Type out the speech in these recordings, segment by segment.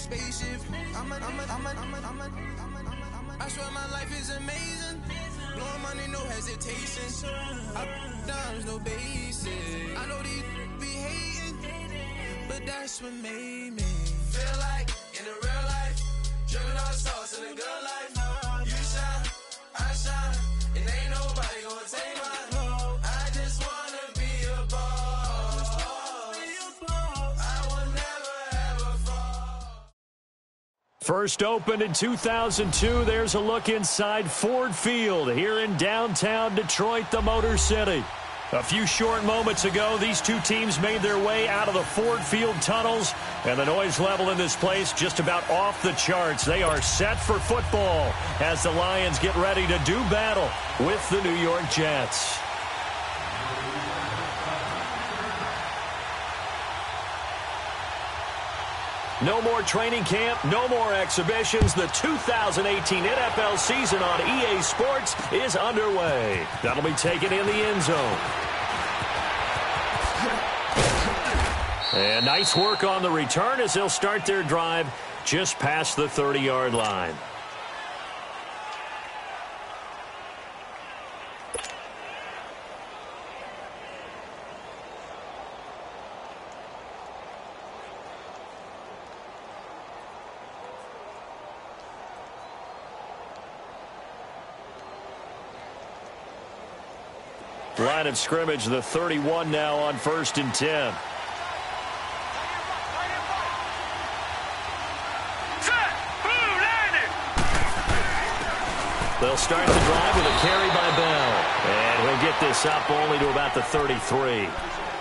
spaceship. I swear my life is amazing. Blowing money, no hesitation. Dimes, no basic. I know these be hating, but that's what made me feel like in the real life. Driven all the sauce in the good life. You shine, I shine, and ain't nobody gonna take mine. I just wanna be a boss. I will never ever fall. First opened in 2002, there's a look inside Ford Field here in downtown Detroit, the Motor City. A few short moments ago, these two teams made their way out of the Ford Field tunnels, and the noise level in this place just about off the charts. They are set for football as the Lions get ready to do battle with the New York Jets. No more training camp, no more exhibitions. The 2018 NFL season on EA Sports is underway. That'll be taken in the end zone. And nice work on the return as they'll start their drive just past the 30-yard line. Line of scrimmage, the 31 now on 1st and 10. They'll start the drive with a carry by Bell. And he'll get this up only to about the 33.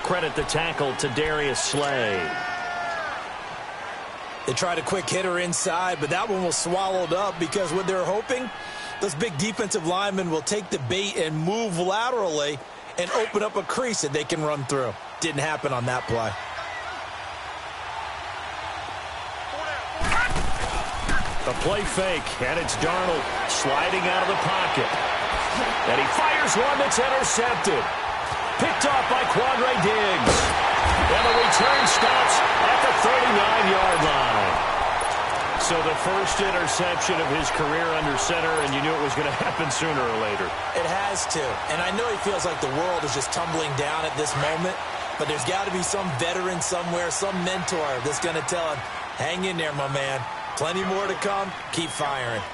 Credit the tackle to Darius Slay. They tried a quick hitter inside, but that one was swallowed up because what they're hoping, those big defensive linemen will take the bait and move laterally and open up a crease that they can run through. Didn't happen on that play. A play fake, and it's Darnold sliding out of the pocket. And he fires one that's intercepted. Picked off by Quandre Diggs. And the return stops at the 39-yard line. So the first interception of his career under center, and you knew it was going to happen sooner or later. It has to. And I know he feels like the world is just tumbling down at this moment, but there's got to be some veteran somewhere, some mentor that's going to tell him, hang in there, my man. Plenty more to come. Keep firing.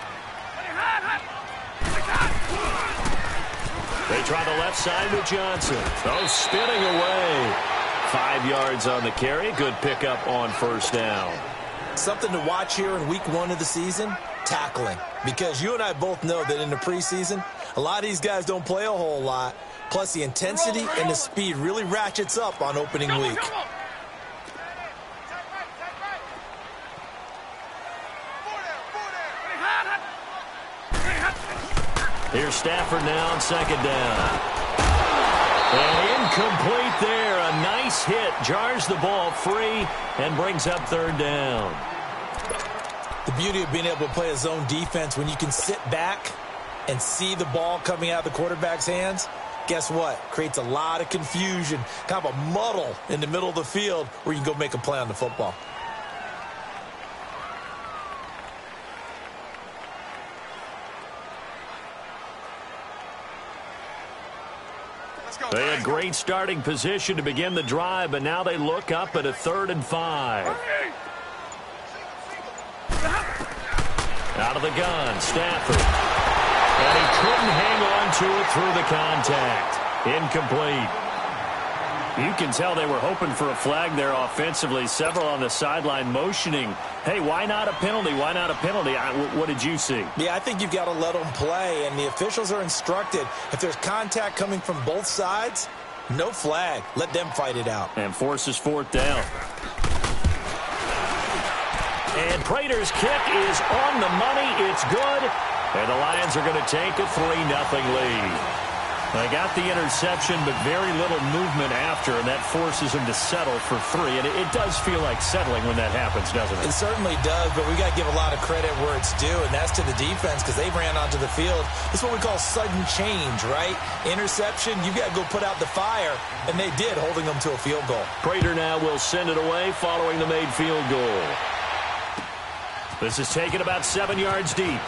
They try the left side with Johnson. Oh, spinning away. 5 yards on the carry. Good pickup on first down. Something to watch here in week 1 of the season, tackling. Because you and I both know that in the preseason, a lot of these guys don't play a whole lot. Plus, the intensity and the speed really ratchets up on opening week. Here's Stafford now on second down. And incomplete there. A nice hit. Jars the ball free and brings up third down. The beauty of being able to play a zone defense when you can sit back and see the ball coming out of the quarterback's hands, guess what? Creates a lot of confusion, kind of a muddle in the middle of the field where you can go make a play on the football. They had great starting position to begin the drive, but now they look up at a 3rd and 5. Out of the gun, Stafford. And he couldn't hang on to it through the contact. Incomplete. You can tell they were hoping for a flag there offensively. Several on the sideline motioning, hey, why not a penalty? Why not a penalty? What did you see? Yeah, I think you've got to let them play, and the officials are instructed. If there's contact coming from both sides, no flag. Let them fight it out. And forces 4th down. And Prater's kick is on the money. It's good. And the Lions are going to take a 3-0 lead. They got the interception, but very little movement after, and that forces them to settle for 3. And it does feel like settling when that happens, doesn't it? It certainly does, but we got to give a lot of credit where it's due, and that's to the defense because they ran onto the field. It's what we call sudden change, right? Interception, you got to go put out the fire, and they did, holding them to a field goal. Prater now will send it away following the made field goal. This is taken about 7 yards deep.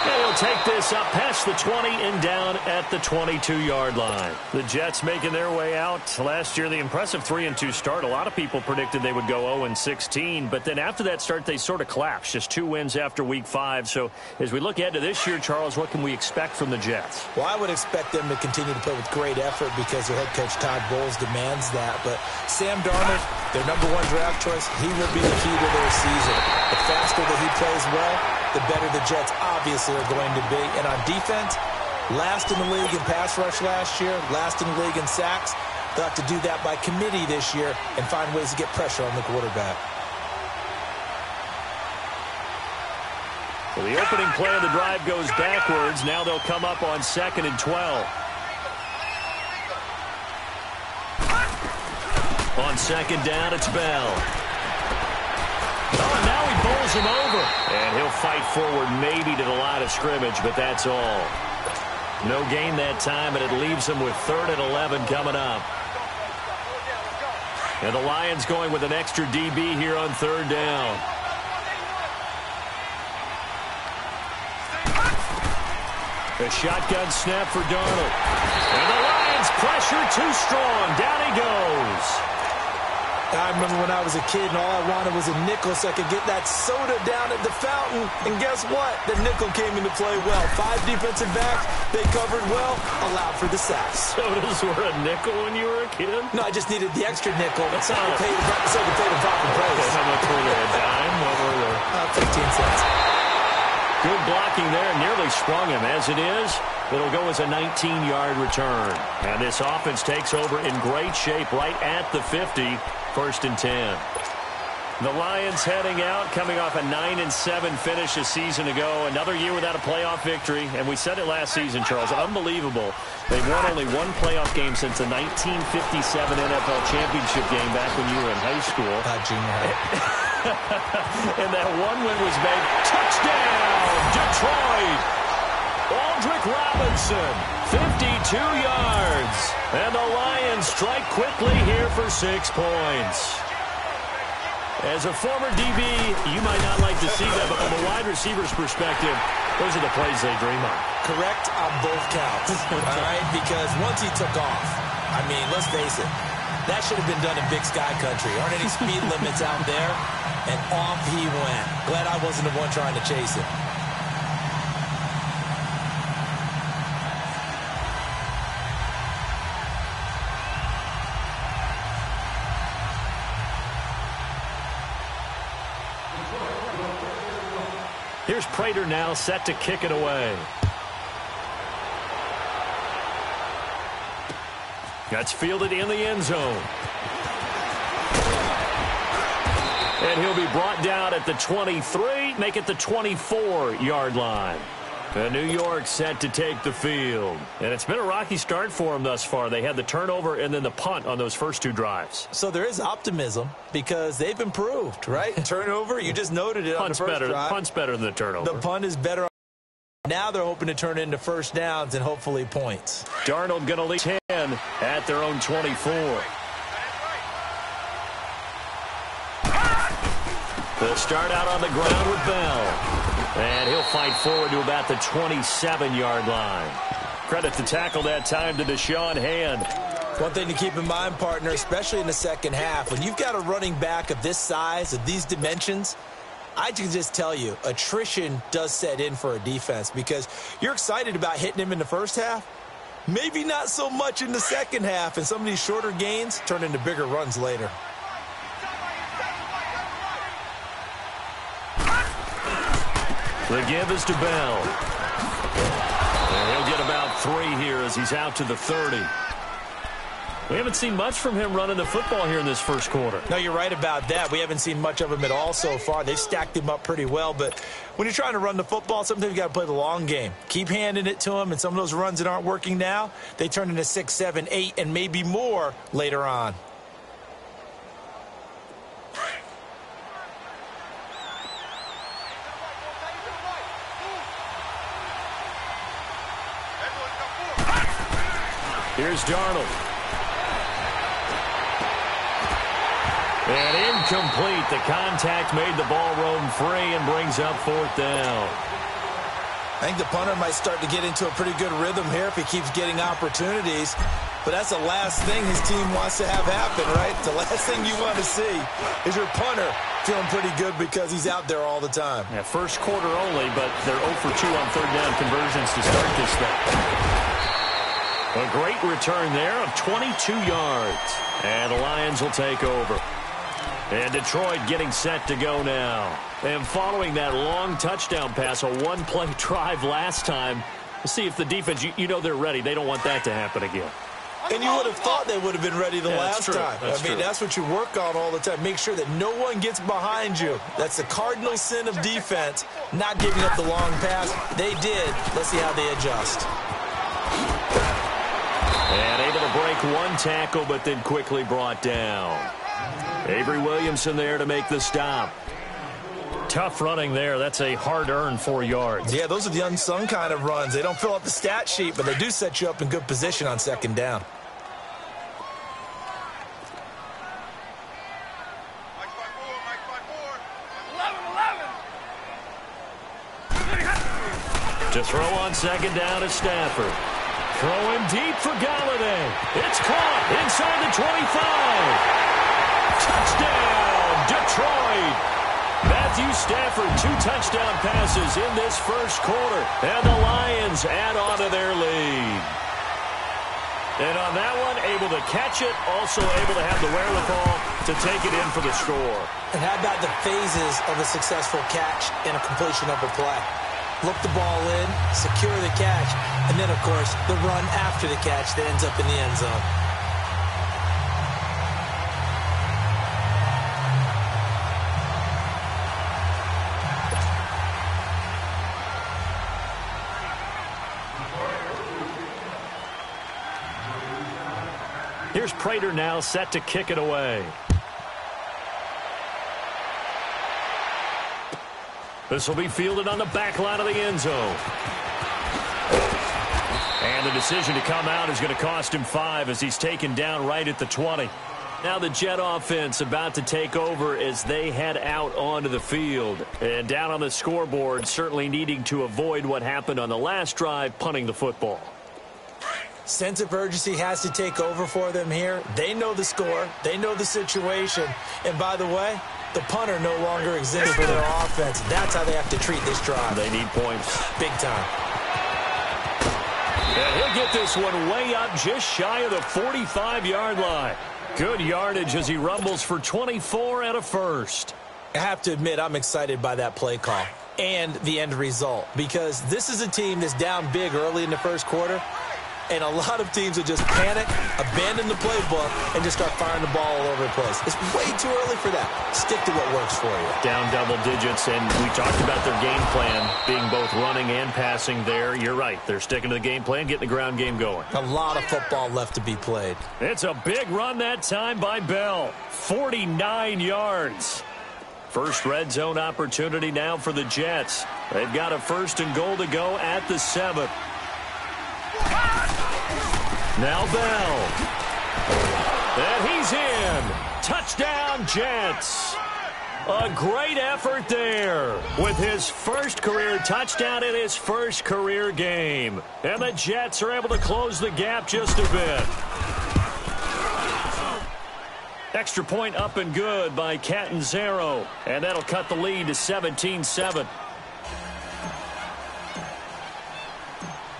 And he'll take this up past the 20 and down at the 22-yard line. The Jets making their way out. Last year, the impressive 3-2 start. A lot of people predicted they would go 0-16, but then after that start, they sort of collapsed. Just 2 wins after Week 5. So as we look ahead to this year, Charles, what can we expect from the Jets? Well, I would expect them to continue to play with great effort because their head coach Todd Bowles demands that. But Sam Darnold, their #1 draft choice, he will be the key to their season. The faster that he plays well, the better the Jets obviously are going to be. And on defense, last in the league in pass rush last year, last in the league in sacks. They'll have to do that by committee this year and find ways to get pressure on the quarterback. Well, the opening play of the drive goes backwards. Now they'll come up on 2nd and 12. On 2nd down, it's Bell. Oh, and now he bowls him over. And he'll fight forward maybe to the line of scrimmage, but that's all. No gain that time, and it leaves him with 3rd and 11 coming up. And the Lions going with an extra DB here on 3rd down. A shotgun snap for Darnold. And the Lions pressure too strong. Down he goes. I remember when I was a kid and all I wanted was a nickel so I could get that soda down at the fountain. And guess what? The nickel came into play well. 5 defensive backs, they covered well, allowed for the sacks. Sodas were a nickel when you were a kid? No, I just needed the extra nickel so I could pay the proper price. How much were they? A dime? What were they? 15 cents. Good blocking there. Nearly sprung him. As it is, it'll go as a 19-yard return. And this offense takes over in great shape right at the 50. 1st and 10. The Lions heading out, coming off a 9-7 finish a season ago. Another year without a playoff victory. And we said it last season, Charles. Unbelievable. They've won only 1 playoff game since the 1957 NFL championship game back when you were in high school. Junior high. And that one win was made. Touchdown, Detroit. Aldrick Robinson, 52 yards. And the Lions strike quickly here for 6 points. As a former DB, you might not like to see that, but from a wide receiver's perspective, those are the plays they dream of. Correct on both counts, all right? Because once he took off, I mean, let's face it, that should have been done in Big Sky Country. Aren't any speed limits out there? And off he went. Glad I wasn't the one trying to chase him. Here's Prater now set to kick it away. That's fielded in the end zone. And he'll be brought down at the 23, make it the 24-yard line. And New York set to take the field. And it's been a rocky start for them thus far. They had the turnover and then the punt on those first 2 drives. So there is optimism because they've improved, right? Turnover, you just noted it on the first drive. Punt's better than the turnover. The punt is better. Now they're hoping to turn into first downs and hopefully points. Darnold going to lead 10 at their own 24. They'll start out on the ground with Bell. And he'll fight forward to about the 27-yard line. Credit to tackle that time to Deshaun Hand. One thing to keep in mind, partner, especially in the second half, when you've got a running back of this size, of these dimensions, I can just tell you, attrition does set in for a defense because you're excited about hitting him in the first half. Maybe not so much in the second half, and some of these shorter gains turn into bigger runs later. The give is to Bell. And he'll get about 3 here as he's out to the 30. We haven't seen much from him running the football here in this first quarter. No, you're right about that. We haven't seen much of him at all so far. They've stacked him up pretty well. But when you're trying to run the football, sometimes you got to play the long game. Keep handing it to him, and some of those runs that aren't working now, they turn into 6, 7, 8, and maybe more later on. Here's Darnold. And incomplete. The contact made the ball roam free and brings up fourth down. I think the punter might start to get into a pretty good rhythm here if he keeps getting opportunities. But that's the last thing his team wants to have happen, right? The last thing you want to see is your punter feeling pretty good because he's out there all the time. Yeah, first quarter only, but they're 0 for 2 on third down conversions to start this thing. A great return there of 22 yards. And the Lions will take over. And Detroit getting set to go now. And following that long touchdown pass, a one-play drive last time, we'll see if the defense, you know they're ready. They don't want that to happen again. And you would have thought they would have been ready the last time. That's what you work on all the time. Make sure that no one gets behind you. That's the cardinal sin of defense, not giving up the long pass. They did. Let's see how they adjust. And able to break one tackle, but then quickly brought down. Avery Williamson there to make the stop. Tough running there. That's a hard-earned 4 yards. Yeah, those are the unsung kind of runs. They don't fill up the stat sheet, but they do set you up in good position on second down. To throw on second down is Stafford. Throwing deep for Galladay. It's caught inside the 25. Touchdown, Detroit. Matthew Stafford, 2 touchdown passes in this first quarter. And the Lions add on to their lead. And on that one, able to catch it, also able to have the wherewithal to take it in for the score. And how about the phases of a successful catch and a completion of a play? Look the ball in, secure the catch, and then, of course, the run after the catch that ends up in the end zone. Here's Prater now set to kick it away. This will be fielded on the back line of the end zone. And the decision to come out is going to cost him 5 as he's taken down right at the 20. Now the Jet offense about to take over as they head out onto the field. And down on the scoreboard, certainly needing to avoid what happened on the last drive, punting the football. Sense of urgency has to take over for them here. They know the score. They know the situation. And by the way, the punter no longer exists for their offense. That's how they have to treat this drive. They need points. Big time. And he'll get this one way up just shy of the 45-yard line. Good yardage as he rumbles for 24 and a first. I have to admit, I'm excited by that play call and the end result because this is a team that's down big early in the first quarter. And a lot of teams will just panic, abandon the playbook, and just start firing the ball all over the place. It's way too early for that. Stick to what works for you. Down double digits, and we talked about their game plan being both running and passing there. You're right. They're sticking to the game plan, getting the ground game going. A lot of football left to be played. It's a big run that time by Bell. 49 yards. First red zone opportunity now for the Jets. They've got a 1st and goal to go at the 7th. Now Bell. And he's in. Touchdown, Jets. A great effort there with his first career touchdown in his first career game. And the Jets are able to close the gap just a bit. Extra point up and good by Catanzaro. And that'll cut the lead to 17-7.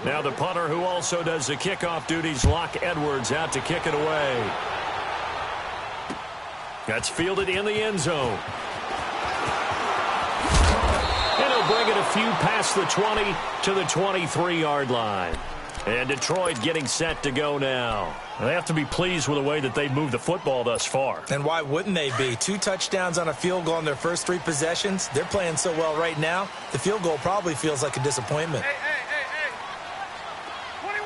Now the punter who also does the kickoff duties, Locke Edwards, out to kick it away. That's fielded in the end zone. And he'll bring it a few past the 20 to the 23-yard line. And Detroit getting set to go now. They have to be pleased with the way that they've moved the football thus far. And why wouldn't they be? 2 touchdowns on a field goal in their first 3 possessions. They're playing so well right now, the field goal probably feels like a disappointment. Hey. 21.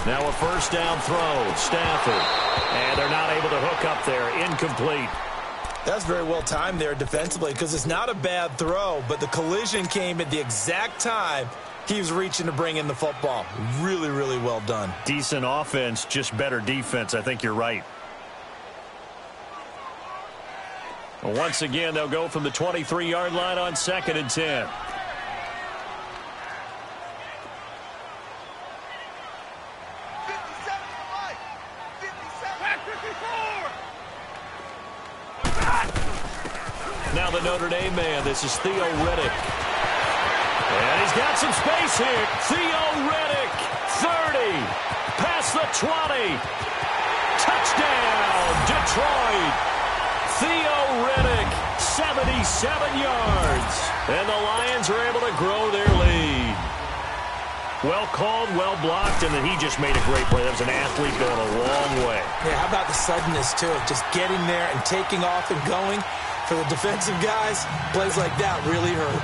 Now a first down throw. Stafford. And they're not able to hook up there. Incomplete. That's very well timed there defensively because it's not a bad throw, but the collision came at the exact time He was reaching to bring in the football. Really, really well done. Decent offense, just better defense. I think you're right. Once again, they'll go from the 23-yard line on 2nd and 10. Now the Notre Dame man, this is Theo Riddick. And he's got some space here. Theo Riddick, 30, past the 20. Touchdown, Detroit. Theo Riddick, 77 yards. And the Lions are able to grow their lead. Well called, well blocked, and then he just made a great play. That was an athlete going a long way. Yeah, how about the suddenness, too? Just getting there and taking off and going. For the defensive guys, plays like that really hurt.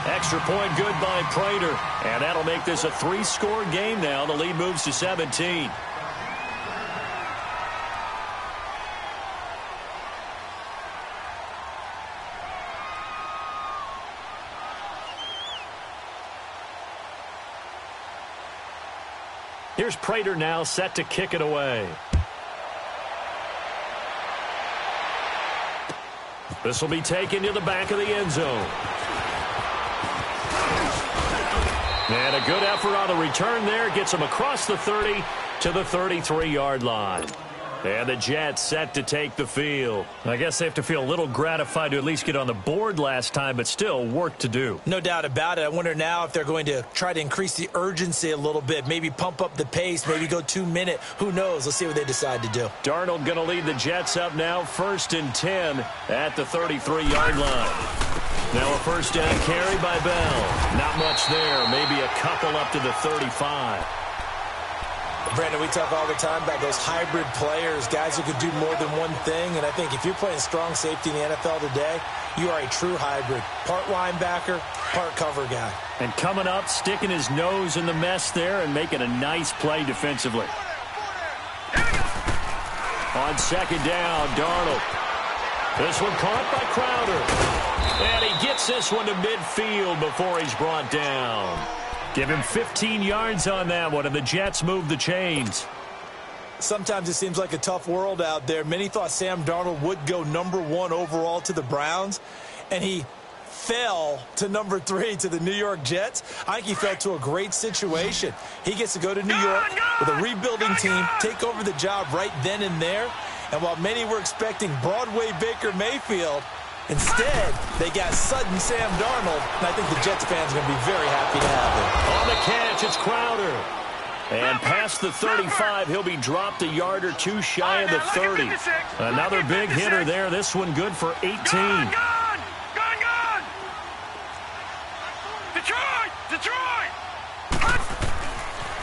Extra point good by Prater. And that'll make this a 3-score game now. The lead moves to 17. Here's Prater now set to kick it away. This will be taken to the back of the end zone. And a good effort on the return there. Gets him across the 30 to the 33-yard line. And the Jets set to take the field. I guess they have to feel a little gratified to at least get on the board last time, but still work to do. No doubt about it. I wonder now if they're going to try to increase the urgency a little bit, maybe pump up the pace, maybe go 2-minute. Who knows? Let's see what they decide to do. Darnold going to lead the Jets up now, 1st and 10 at the 33-yard line. Now a first down carry by Bell. Not much there, maybe a couple up to the 35. Brandon, we talk all the time about those hybrid players, guys who could do more than one thing. And I think if you're playing strong safety in the NFL today, you are a true hybrid. Part linebacker, part cover guy. And coming up, sticking his nose in the mess there and making a nice play defensively. On 2nd down, Darnold. This one caught by Crowder. And he gets this one to midfield before he's brought down. Give him 15 yards on that one, and the Jets move the chains. Sometimes it seems like a tough world out there. Many thought Sam Darnold would go #1 overall to the Browns, and he fell to #3 to the New York Jets. I think he fell to a great situation. He gets to go to New York with a rebuilding team, take over the job right then and there. And while many were expecting Broadway Baker Mayfield, instead, they got sudden Sam Darnold, and I think the Jets fans are going to be very happy to have him. On the catch, it's Crowder. And past the 35, he'll be dropped a yard or two shy of the 30. Another big hitter there. This one good for 18. Gone! Detroit!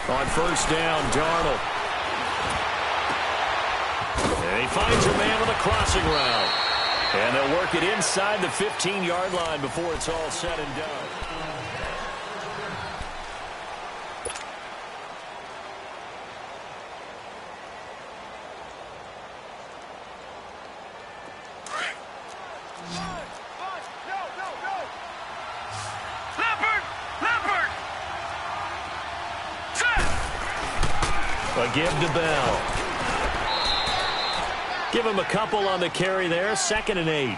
On first down, Darnold. And he finds a man on the crossing route. And they'll work it inside the 15-yard line before it's all said and done. A give to Bell. Give him a couple on the carry there. 2nd and 8.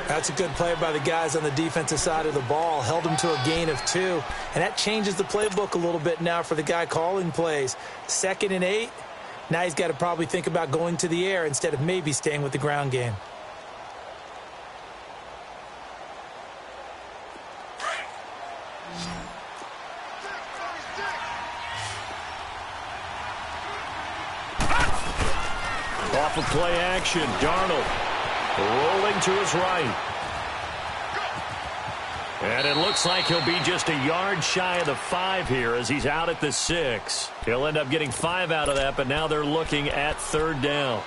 That's a good play by the guys on the defensive side of the ball. Held him to a gain of 2. And that changes the playbook a little bit now for the guy calling plays. 2nd and 8. Now he's got to probably think about going to the air instead of maybe staying with the ground game. Off of play action, Darnold rolling to his right. And it looks like he'll be just a yard shy of the 5 here as he's out at the 6. He'll end up getting 5 out of that, but now they're looking at 3rd down.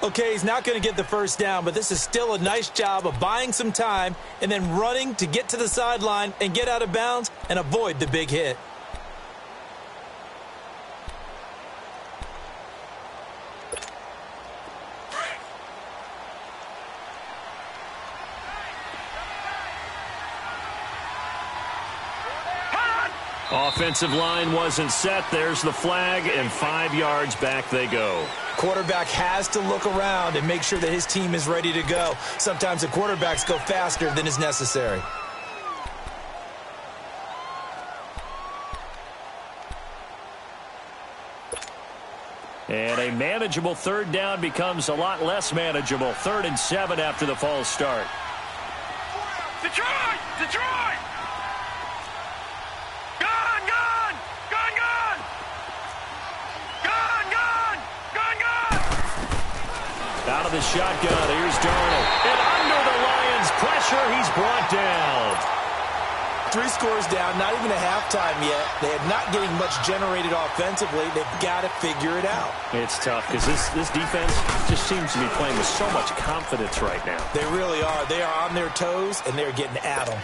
Okay, he's not going to get the first down, but this is still a nice job of buying some time and then running to get to the sideline and get out of bounds and avoid the big hit. Offensive line wasn't set. There's the flag, and 5 yards back they go. Quarterback has to look around and make sure that his team is ready to go. Sometimes the quarterbacks go faster than is necessary. And a manageable third down becomes a lot less manageable. 3rd and 7 after the false start. Detroit! Detroit! Gone! Gone! Gone! Gone! Gone! Gone! Gone! Gone! Out of the shotgun, here's Darnold. And under the Lions' pressure, he's brought down. 3 scores down, not even a halftime yet. They are not getting much generated offensively. They've got to figure it out. It's tough because this defense just seems to be playing with so much confidence right now. They really are. They are on their toes, and they're getting at them.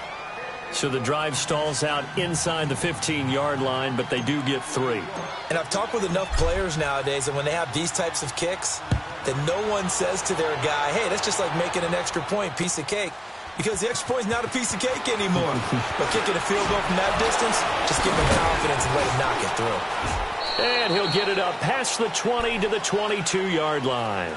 So the drive stalls out inside the 15-yard line, but they do get 3. And I've talked with enough players nowadays, and when they have these types of kicks, then no one says to their guy, hey, that's just like making an extra point, piece of cake. Because the extra point is not a piece of cake anymore. But kicking a field goal from that distance, just give him confidence and let him knock it through. And he'll get it up past the 20 to the 22-yard line.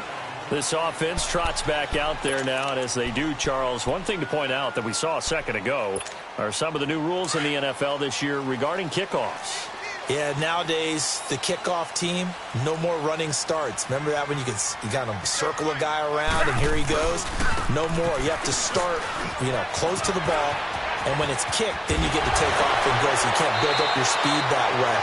This offense trots back out there now, and as they do, Charles, one thing to point out that we saw a second ago are some of the new rules in the NFL this year regarding kickoffs. Yeah, nowadays, the kickoff team, no more running starts. Remember that when you kind of circle a guy around and here he goes? No more. You have to start, close to the ball. And when it's kicked, then you get to take off and go, so you can't build up your speed that way.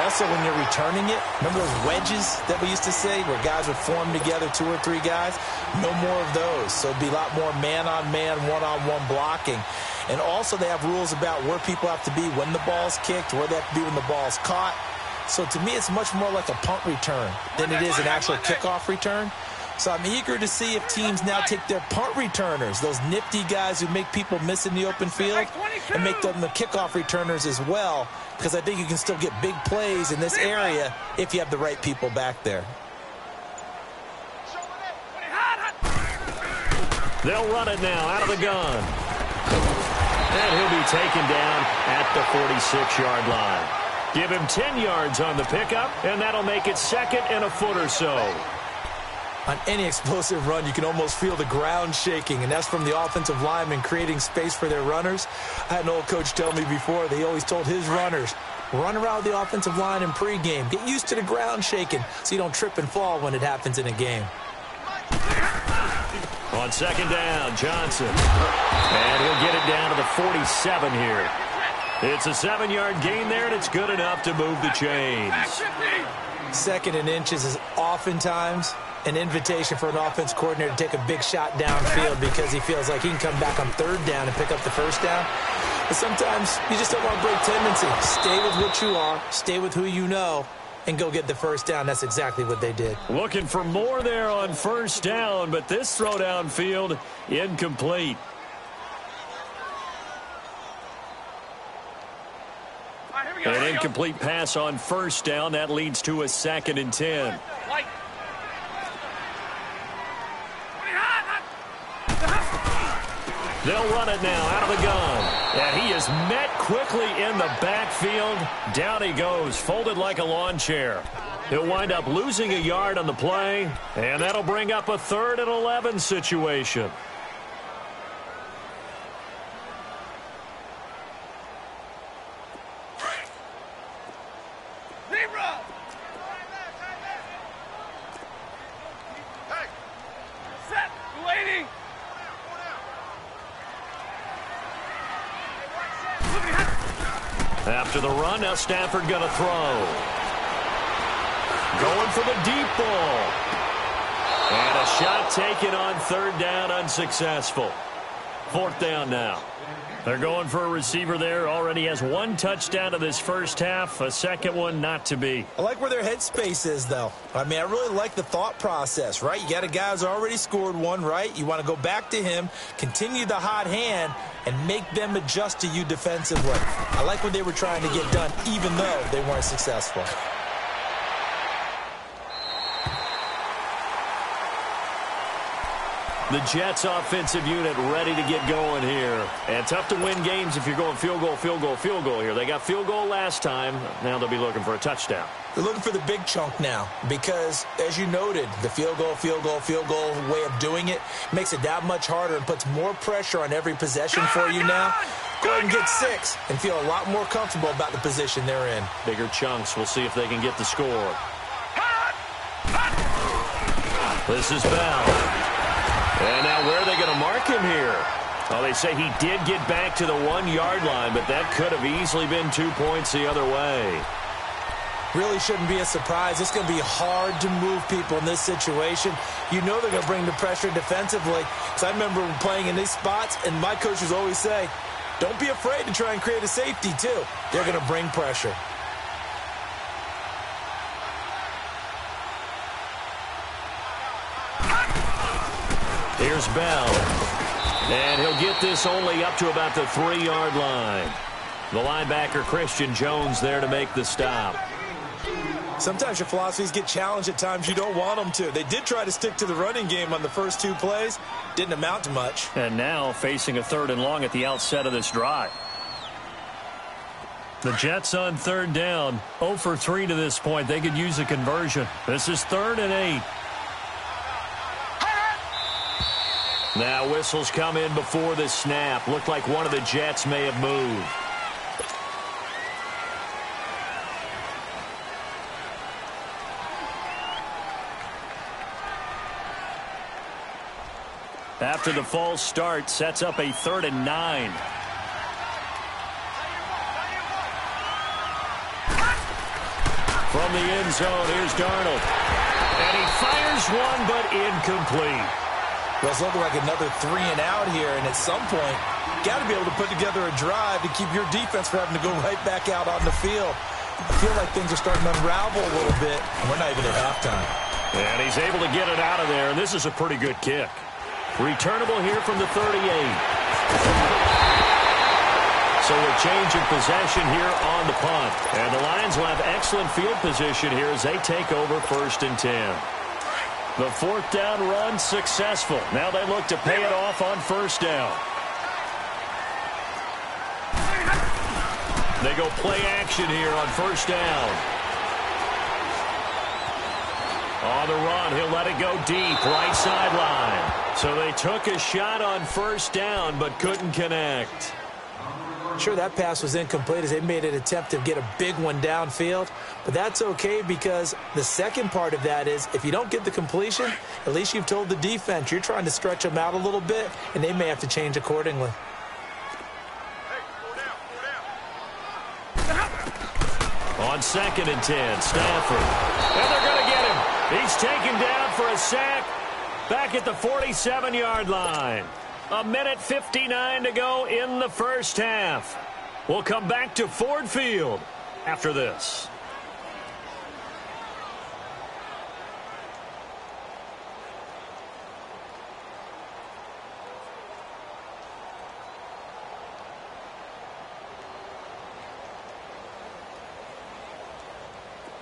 Also, when you're returning it, remember those wedges that we used to say where guys would form together, 2 or 3 guys? No more of those. So it'd be a lot more man-on-man, one-on-one blocking. And also they have rules about where people have to be when the ball's kicked, where they have to be when the ball's caught. So to me, it's much more like a punt return than it is an actual kickoff return. So I'm eager to see if teams now take their punt returners, those nifty guys who make people miss in the open field, and make them the kickoff returners as well, because I think you can still get big plays in this area if you have the right people back there. They'll run it now out of the gun. And he'll be taken down at the 46-yard line. Give him 10 yards on the pickup, and that'll make it 2nd and a foot or so. On any explosive run, you can almost feel the ground shaking, and that's from the offensive linemen creating space for their runners. I had an old coach tell me before, they always told his runners, run around the offensive line in pregame. Get used to the ground shaking so you don't trip and fall when it happens in a game. On 2nd down, Johnson. And he'll get it down to the 47 here. It's a 7-yard gain there, and it's good enough to move the chains. 2nd and inches is oftentimes an invitation for an offense coordinator to take a big shot downfield because he feels like he can come back on 3rd down and pick up the 1st down. But sometimes you just don't want to break tendency. Stay with what you are, stay with who you know, and go get the 1st down. That's exactly what they did. Looking for more there on 1st down, but this throw downfield incomplete. An incomplete pass on 1st down. That leads to a 2nd and 10. They'll run it now out of the gun. And he is met quickly in the backfield. Down he goes, folded like a lawn chair. He'll wind up losing a yard on the play, and that'll bring up a 3rd and 11 situation. After the run, now Stafford going to throw. Going for the deep ball. And a shot taken on 3rd down, unsuccessful. 4th down now. They're going for a receiver there. Already has 1 touchdown of this first half. A 2nd one not to be. I like where their headspace is, though. I mean, I really like the thought process, right? You got a guy who's already scored 1, right? You want to go back to him, continue the hot hand, and make them adjust to you defensively. I like what they were trying to get done, even though they weren't successful. The Jets offensive unit ready to get going here. And tough to win games if you're going field goal, field goal, field goal here. They got field goal last time. Now they'll be looking for a touchdown. They're looking for the big chunk now because, as you noted, the field goal way of doing it makes it that much harder and puts more pressure on every possession for you now. Go ahead and get 6 and feel a lot more comfortable about the position they're in. Bigger chunks. We'll see if they can get the score. This is Bell. And now where are they going to mark him here? Well, they say he did get back to the 1-yard line, but that could have easily been 2 points the other way. Really shouldn't be a surprise. It's going to be hard to move people in this situation. You know they're going to bring the pressure defensively. Because I remember playing in these spots, and my coaches always say, don't be afraid to try and create a safety, too. They're going to bring pressure. Here's Bell. And he'll get this only up to about the 3-yard line. The linebacker, Christian Jones, there to make the stop. Sometimes your philosophies get challenged at times you don't want them to. They did try to stick to the running game on the first 2 plays. Didn't amount to much. And now facing a 3rd and long at the outset of this drive. The Jets on 3rd down. 0 for 3 to this point. They could use a conversion. This is 3rd and 8. Now whistles come in before the snap. Looked like one of the Jets may have moved. After the false start, sets up a 3rd and 9. From the end zone, here's Darnold. And he fires one, but incomplete. Well, it's looking like another 3 and out here, and at some point, got to be able to put together a drive to keep your defense from having to go right back out on the field. I feel like things are starting to unravel a little bit, and we're not even at halftime. And he's able to get it out of there, and this is a pretty good kick. Returnable here from the 38. So a change of possession here on the punt. And the Lions will have excellent field position here as they take over 1st and 10. The 4th down run successful. Now they look to pay it off on 1st down. They go play action here on 1st down. On the run, he'll let it go deep, right sideline. So they took a shot on 1st down, but couldn't connect. Sure, that pass was incomplete as they made an attempt to get a big one downfield. But that's okay because the second part of that is if you don't get the completion, at least you've told the defense you're trying to stretch them out a little bit, and they may have to change accordingly. On 2nd and 10, Stafford. And they're going to get him. He's taken down for a sack back at the 47-yard line. 1:59 to go in the 1st half. We'll come back to Ford Field after this.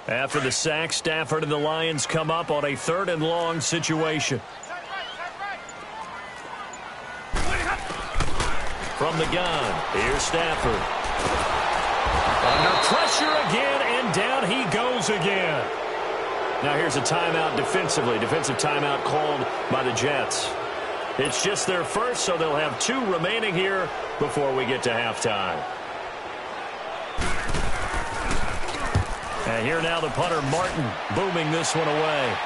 After the sack, Stafford and the Lions come up on a 3rd and long situation. From the gun, here's Stafford. Under pressure again, and down he goes again. Now here's a timeout defensively. Defensive timeout called by the Jets. It's just their first, so they'll have 2 remaining here before we get to halftime. And here now the punter, Martin, booming this one away.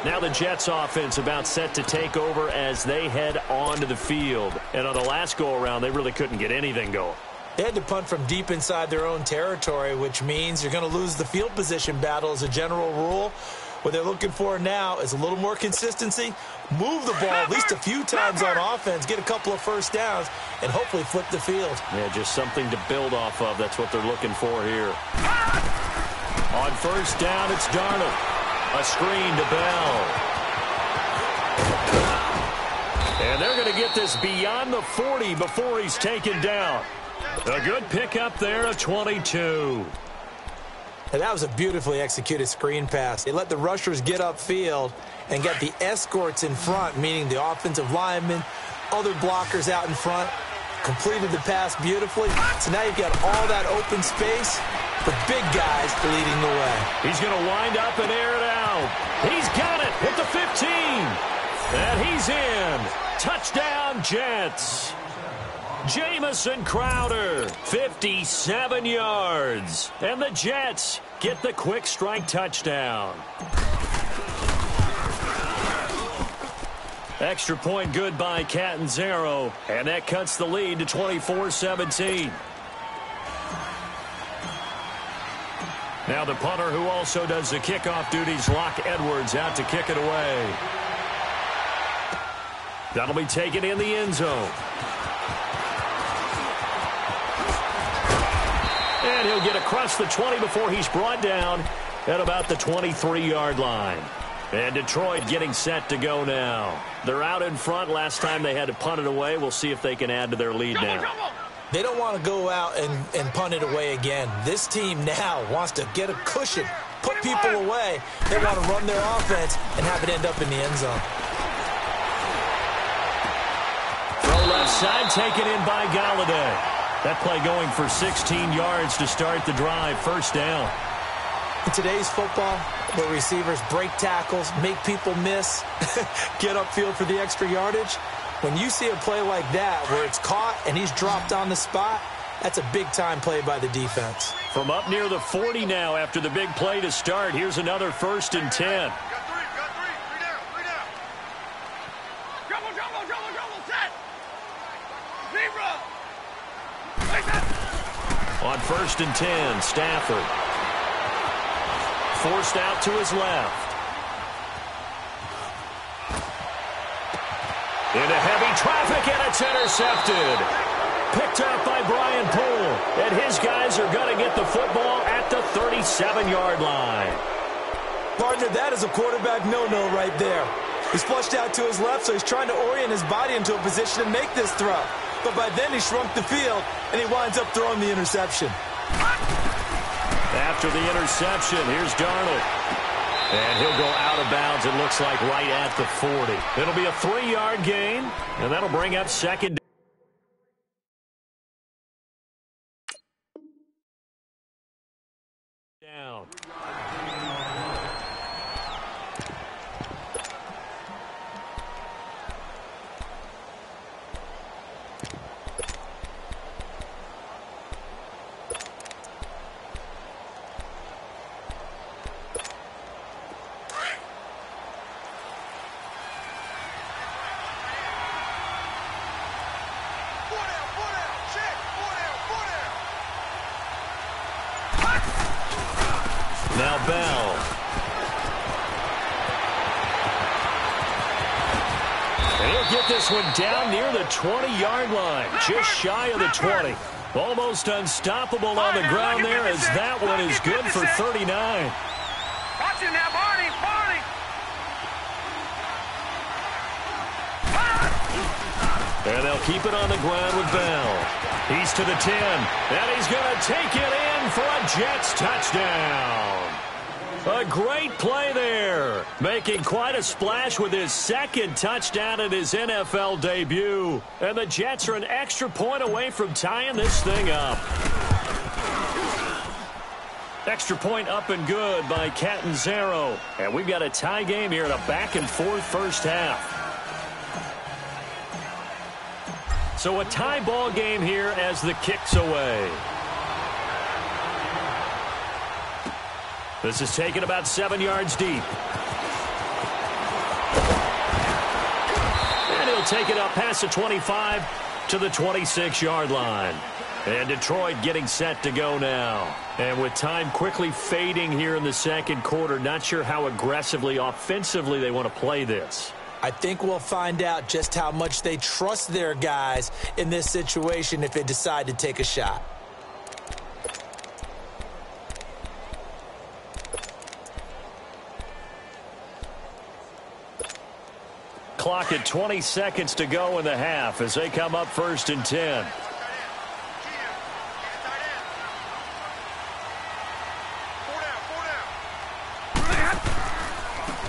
Now the Jets offense about set to take over as they head onto the field. And on the last go-around, they really couldn't get anything going. They had to punt from deep inside their own territory, which means you're going to lose the field position battle as a general rule. What they're looking for now is a little more consistency, move the ball at least a few times on offense, get a couple of 1st downs, and hopefully flip the field. Yeah, just something to build off of. That's what they're looking for here. On 1st down, it's Darnold. A screen to Bell. And they're going to get this beyond the 40 before he's taken down. A good pickup there of 22. And that was a beautifully executed screen pass. They let the rushers get upfield and get the escorts in front, meaning the offensive linemen, other blockers out in front, completed the pass beautifully. So now you've got all that open space for big guys leading the way. He's going to wind up and air it out. He's got it at the 15. And he's in. Touchdown, Jets. Jamison Crowder, 57 yards. And the Jets get the quick strike touchdown. Extra point good by Catanzaro, and that cuts the lead to 24-17. Now the punter who also does the kickoff duties, Locke Edwards, out to kick it away. That'll be taken in the end zone. And he'll get across the 20 before he's brought down at about the 23-yard line. And Detroit getting set to go now. They're out in front. Last time they had to punt it away. We'll see if they can add to their lead now. They don't want to go out and punt it away again. This team now wants to get a cushion, put people away. They want to run their offense and have it end up in the end zone. Throw left side, taken in by Galladay. That play going for 16 yards to start the drive. First down. In today's football, where receivers break tackles, make people miss, get upfield for the extra yardage, when you see a play like that where it's caught and he's dropped on the spot, that's a big-time play by the defense. From up near the 40 now after the big play to start, here's another 1st and 10. On 1st and 10, Stafford. Forced out to his left. Into heavy traffic, and it's intercepted. Picked up by Brian Poole. And his guys are going to get the football at the 37-yard line. Partner, that is a quarterback no-no right there. He's flushed out to his left, so he's trying to orient his body into a position to make this throw. But by then he shrunk the field, and he winds up throwing the interception. After the interception, here's Darnold. And he'll go out of bounds, it looks like, right at the 40. It'll be a 3-yard gain, and that'll bring up second down. Now Bell. And he'll get this one down near the 20-yard line, just shy of the 20. Almost unstoppable on the ground there, as that one is good for 39. Watch it now, Barney, Barney. And they'll keep it on the ground with Bell. He's to the 10, and he's going to take it in for a Jets touchdown. A great play there, making quite a splash with his second touchdown in his NFL debut. And the Jets are an extra point away from tying this thing up. Extra point up and good by Catanzaro. And we've got a tie game here in a back-and-forth first half. So a tie ball game here as the kick's away. This is taken about 7 yards deep. And he'll take it up past the 25 to the 26-yard line. And Detroit getting set to go now. And with time quickly fading here in the second quarter, not sure how aggressively, offensively they want to play this. I think we'll find out just how much they trust their guys in this situation if they decide to take a shot. Clock at 20 seconds to go in the half as they come up 1st and 10.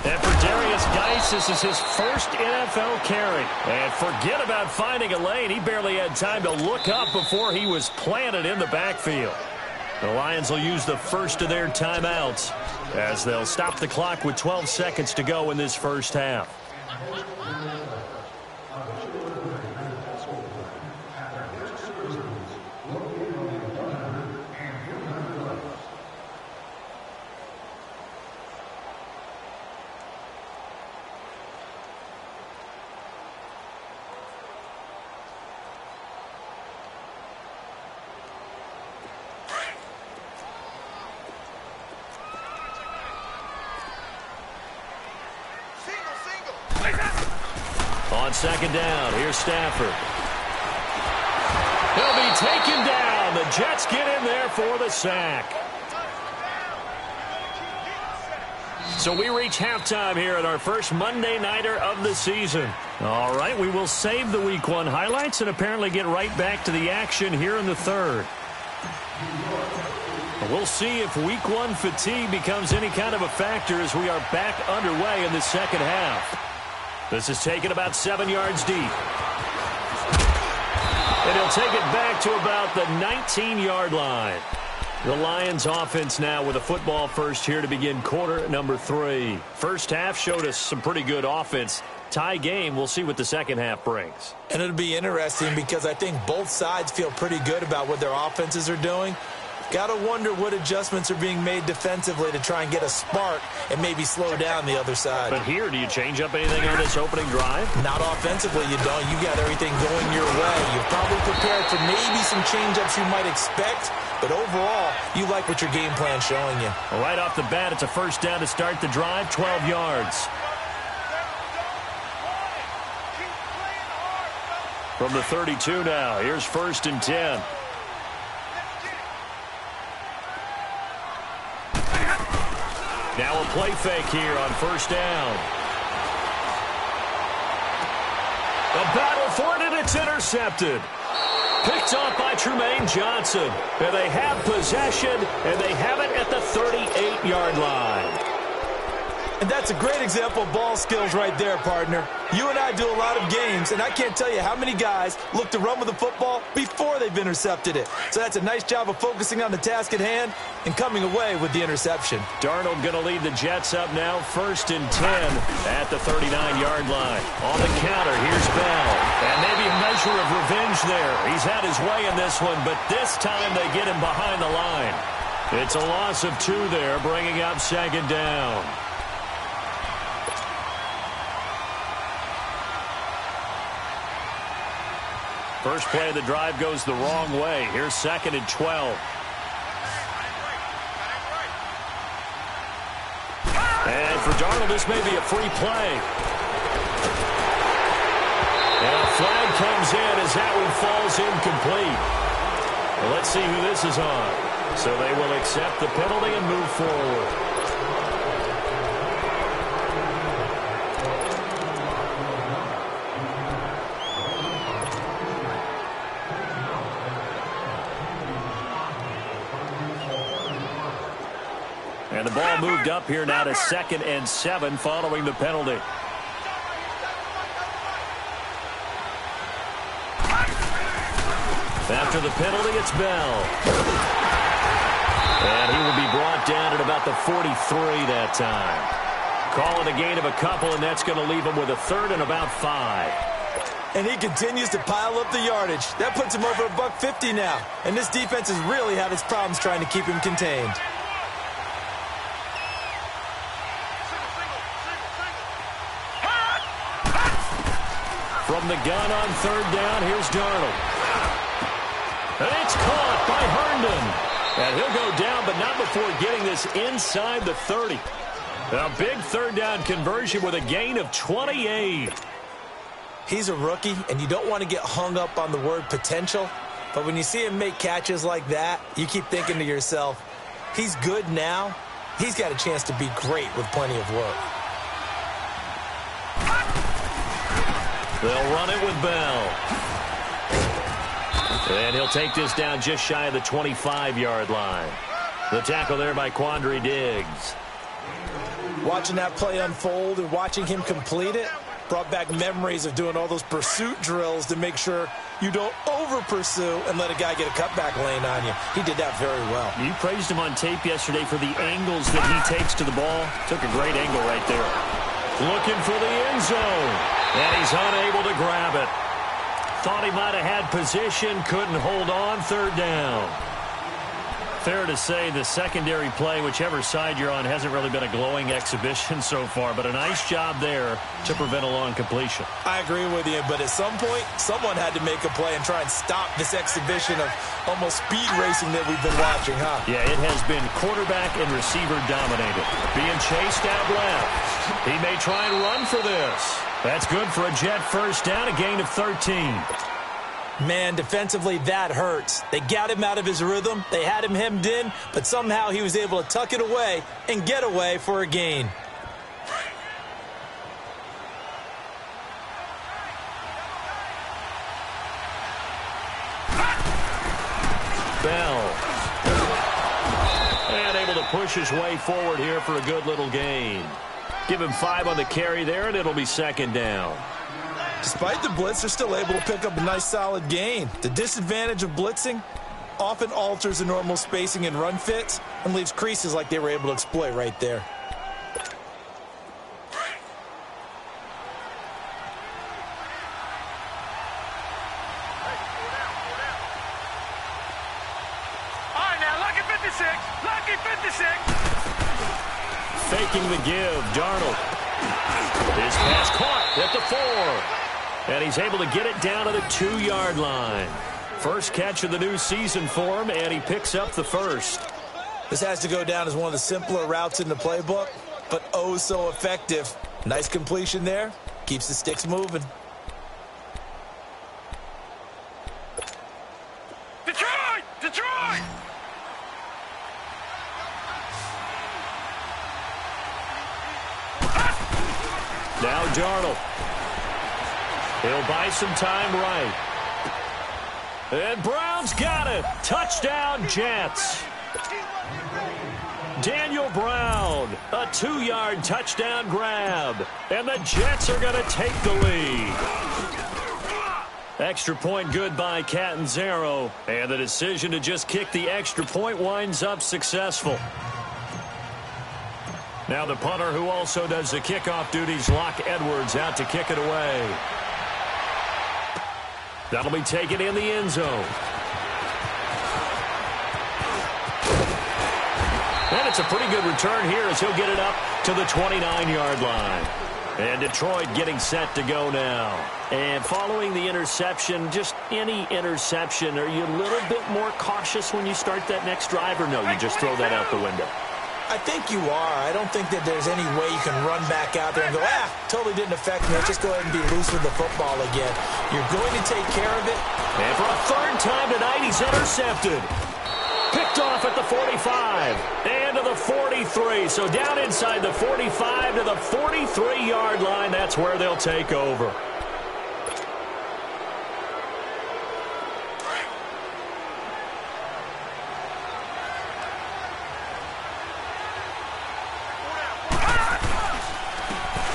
And for Darius Geis, this is his first NFL carry. And forget about finding a lane. He barely had time to look up before he was planted in the backfield. The Lions will use the first of their timeouts as they'll stop the clock with 12 seconds to go in this first half. On second down, here's Stafford. He'll be taken down. The Jets get in there for the sack. So we reach halftime here at our first Monday Nighter of the season. All right, we will save the Week 1 highlights and apparently get right back to the action here in the third. We'll see if Week 1 fatigue becomes any kind of a factor as we are back underway in the second half. This is taken about 7 yards deep. And he'll take it back to about the 19-yard line. The Lions offense now with a football first here to begin quarter number 3. First half showed us some pretty good offense. Tie game, we'll see what the second half brings. And it'll be interesting because I think both sides feel pretty good about what their offenses are doing. Got to wonder what adjustments are being made defensively to try and get a spark and maybe slow down the other side. But here, do you change up anything on this opening drive? Not offensively, you don't. You got everything going your way. You've probably prepared for maybe some change-ups you might expect, but overall, you like what your game plan's showing you. Well, right off the bat, it's a first down to start the drive, 12 yards. From the 32 now, here's first and 10. Now a play fake here on first down. A battle for it, and it's intercepted. Picked off by Trumaine Johnson. And they have possession, and they have it at the 38-yard line. And that's a great example of ball skills right there, partner. You and I do a lot of games, and I can't tell you how many guys look to run with the football before they've intercepted it. So that's a nice job of focusing on the task at hand and coming away with the interception. Darnold going to lead the Jets up now, first and 10 at the 39-yard line. On the counter, here's Bell. And maybe a measure of revenge there. He's had his way in this one, but this time they get him behind the line. It's a loss of 2 there, bringing up second down. First play of the drive goes the wrong way. Here's second and 12. And for Darnold, this may be a free play. And a flag comes in as that one falls incomplete. Well, let's see who this is on. So they will accept the penalty and move forward. And the ball moved up here now to second and 7 following the penalty. After the penalty, it's Bell. And he will be brought down at about the 43 that time. Call it a gain of a couple, and that's going to leave him with a third and about 5. And he continues to pile up the yardage. That puts him over $150 now. And this defense has really had its problems trying to keep him contained. From the gun on third down, here's Darnold. And it's caught by Herndon. And he'll go down, but not before getting this inside the 30. A big third down conversion with a gain of 28. He's a rookie, and you don't want to get hung up on the word potential. But when you see him make catches like that, you keep thinking to yourself, he's good now. He's got a chance to be great with plenty of work. They'll run it with Bell. And he'll take this down just shy of the 25-yard line. The tackle there by Quandre Diggs. Watching that play unfold and watching him complete it brought back memories of doing all those pursuit drills to make sure you don't over-pursue and let a guy get a cutback lane on you. He did that very well. You praised him on tape yesterday for the angles that he takes to the ball. Took a great angle right there. Looking for the end zone. And he's unable to grab it. Thought he might have had position. Couldn't hold on. Third down. Fair to say the secondary play, whichever side you're on, hasn't really been a glowing exhibition so far, but a nice job there to prevent a long completion. I agree with you, but at some point, someone had to make a play and try and stop this exhibition of almost speed racing that we've been watching, huh? Yeah, it has been quarterback and receiver dominated. Being chased out left. He may try and run for this. That's good for a Jet first down, a gain of 13. Man, defensively, that hurts. They got him out of his rhythm. They had him hemmed in, but somehow he was able to tuck it away and get away for a gain. Bell. And able to push his way forward here for a good little gain. Give him 5 on the carry there, and it'll be second down. Despite the blitz, they're still able to pick up a nice solid gain. The disadvantage of blitzing often alters the normal spacing and run fits and leaves creases like they were able to exploit right there. All right, now, lucky 56. Lucky 56. Faking the give, Darnold. His pass caught at the 4. And he's able to get it down to the 2-yard line. First catch of the new season for him, and he picks up the first. This has to go down as one of the simpler routes in the playbook, but oh so effective. Nice completion there. Keeps the sticks moving. Detroit! Detroit! Now Darnold. He'll buy some time right. And Brown's got it. Touchdown, Jets. Daniel Brown, a 2-yard touchdown grab. And the Jets are going to take the lead. Extra point good by Catanzaro. And the decision to just kick the extra point winds up successful. Now the punter who also does the kickoff duties, Locke Edwards, out to kick it away. That'll be taken in the end zone. And it's a pretty good return here as he'll get it up to the 29-yard line. And Detroit getting set to go now. And following the interception, just any interception, are you a little bit more cautious when you start that next drive, or no, you just throw that out the window? I think you are. I don't think that there's any way you can run back out there and go, totally didn't affect me. Let's just go ahead and be loose with the football again. You're going to take care of it. And for a third time tonight, he's intercepted. Picked off at the 45 and to the 43. So down inside the 45 to the 43-yard line. That's where they'll take over.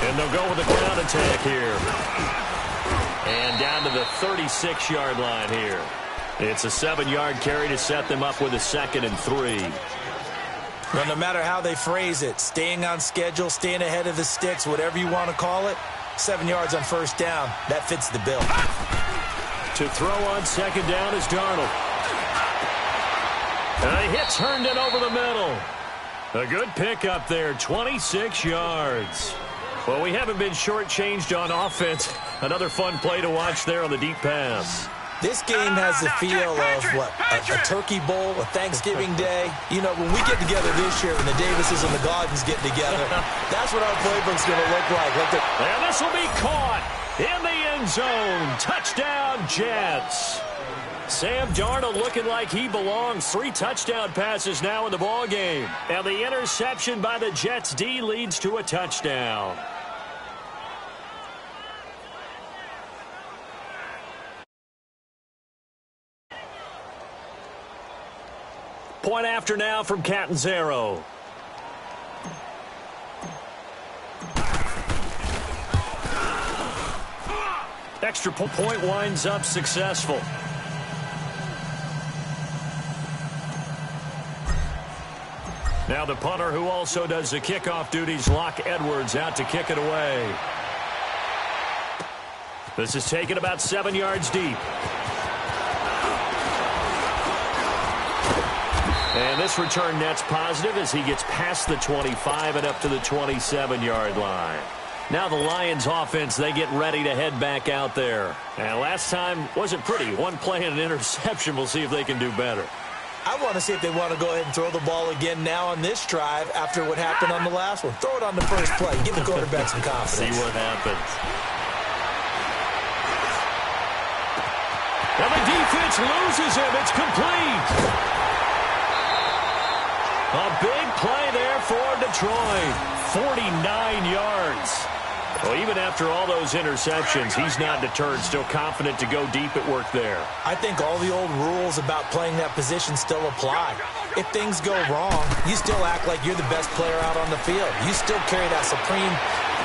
And they'll go with a ground attack here. And down to the 36-yard line here. It's a 7-yard carry to set them up with a 2nd and 3. Well, no matter how they phrase it, staying on schedule, staying ahead of the sticks, whatever you want to call it, 7 yards on first down, that fits the bill. To throw on 2nd down is Darnold. And a hit turned it over the middle. A good pickup there, 26 yards. Well, we haven't been shortchanged on offense. Another fun play to watch there on the deep pass. This game has the feel of, what, a turkey bowl, a Thanksgiving day. You know, when we get together this year and the Davises and the Goggins get together, that's what our playbook's going to look like. And this will be caught in the end zone. Touchdown, Jets. Sam Darnold looking like he belongs. 3 touchdown passes now in the ballgame. And the interception by the Jets D leads to a touchdown. Point after now from Catanzaro. Extra point winds up successful. Now the punter, who also does the kickoff duties, Locke Edwards, out to kick it away. This is taken about 7 yards deep. And this return net's positive as he gets past the 25 and up to the 27-yard line. Now the Lions offense, they get ready to head back out there. And last time wasn't pretty. One play and an interception. We'll see if they can do better. I want to see if they want to go ahead and throw the ball again now on this drive after what happened on the last one. Throw it on the first play. Give the quarterback some confidence. See what happens. And the defense loses him. It's complete. A big play there for Detroit. 49 yards. Well, even after all those interceptions, he's not deterred, still confident to go deep at work there. I think all the old rules about playing that position still apply. If things go wrong, you still act like you're the best player out on the field. You still carry that supreme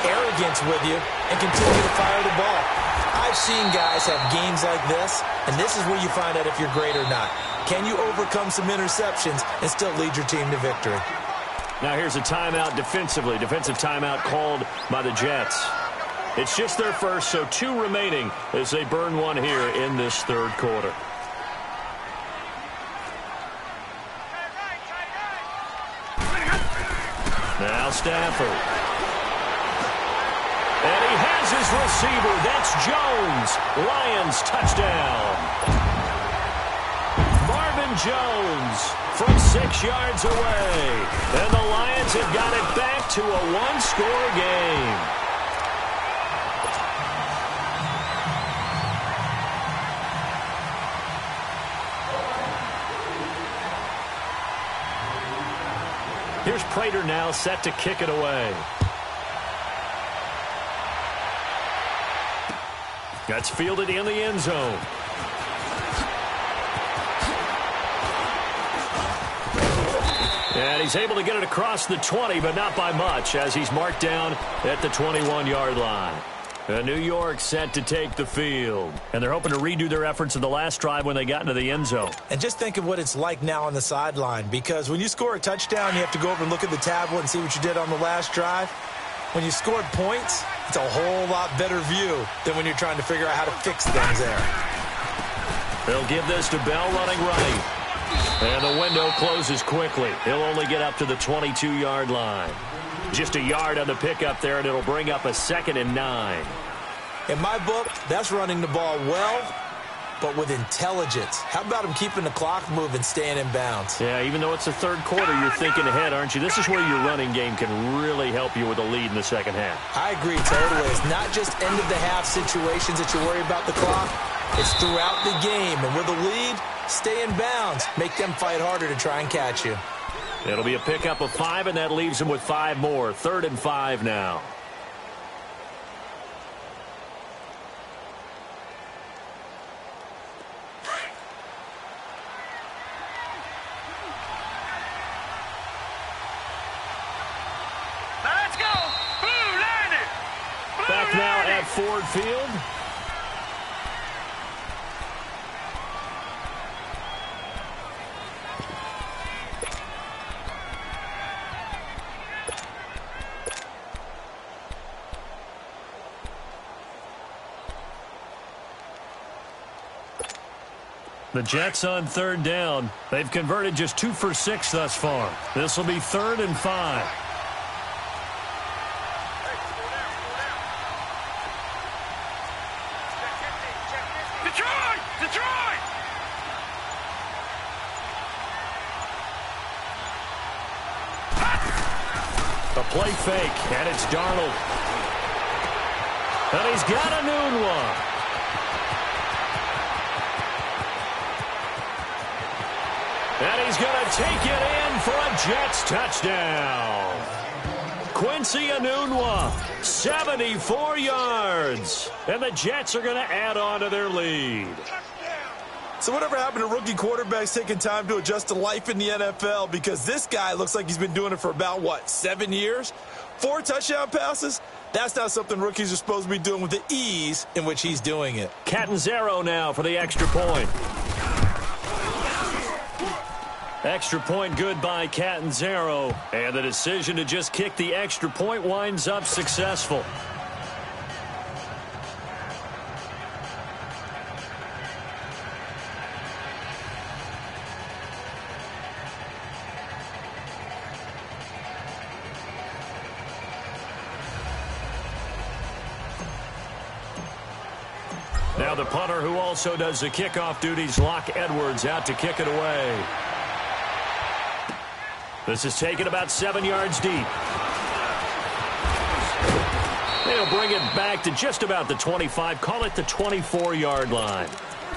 arrogance with you and continue to fire the ball. I've seen guys have games like this, and this is where you find out if you're great or not. Can you overcome some interceptions and still lead your team to victory? Now here's a timeout defensively. Defensive timeout called by the Jets. It's just their first, so 2 remaining as they burn one here in this third quarter. Now Stafford. And he has his receiver. That's Jones. Lions touchdown. Jones from 6 yards away. And the Lions have got it back to a one-score game. Here's Prater now set to kick it away. That's fielded in the end zone. And he's able to get it across the 20, but not by much, as he's marked down at the 21-yard line. New York set to take the field. And they're hoping to redo their efforts in the last drive when they got into the end zone. And just think of what it's like now on the sideline, because when you score a touchdown, you have to go over and look at the tablet and see what you did on the last drive. When you scored points, it's a whole lot better view than when you're trying to figure out how to fix things there. They'll give this to Bell running right. And the window closes quickly. He'll only get up to the 22-yard line. Just a yard on the pickup there, and it'll bring up a 2nd and 9. In my book, that's running the ball well, but with intelligence. How about him keeping the clock moving, staying in bounds? Yeah, even though it's the third quarter, you're thinking ahead, aren't you? This is where your running game can really help you with a lead in the second half. I agree totally. It's not just end-of-the-half situations that you worry about the clock. It's throughout the game, and with a lead, stay in bounds. Make them fight harder to try and catch you. It'll be a pickup of 5, and that leaves them with 5 more. 3rd and 5 now. Let's go. Blue landed. Back now at Ford Field. The Jets on 3rd down. They've converted just 2 for 6 thus far. This will be 3rd and 5. Detroit! Detroit! A play fake, and it's Darnold. And he's got a new one. And he's going to take it in for a Jets touchdown. Quincy Enunwa, 74 yards. And the Jets are going to add on to their lead. So whatever happened to rookie quarterbacks taking time to adjust to life in the NFL? Because this guy looks like he's been doing it for about, 7 years? 4 touchdown passes? That's not something rookies are supposed to be doing with the ease in which he's doing it. Catanzaro now for the extra point. Extra point good by Catanzaro. And the decision to just kick the extra point winds up successful. Now the punter who also does the kickoff duties, Locke Edwards, out to kick it away. This is taken about 7 yards deep. They'll bring it back to just about the 25, call it the 24-yard line.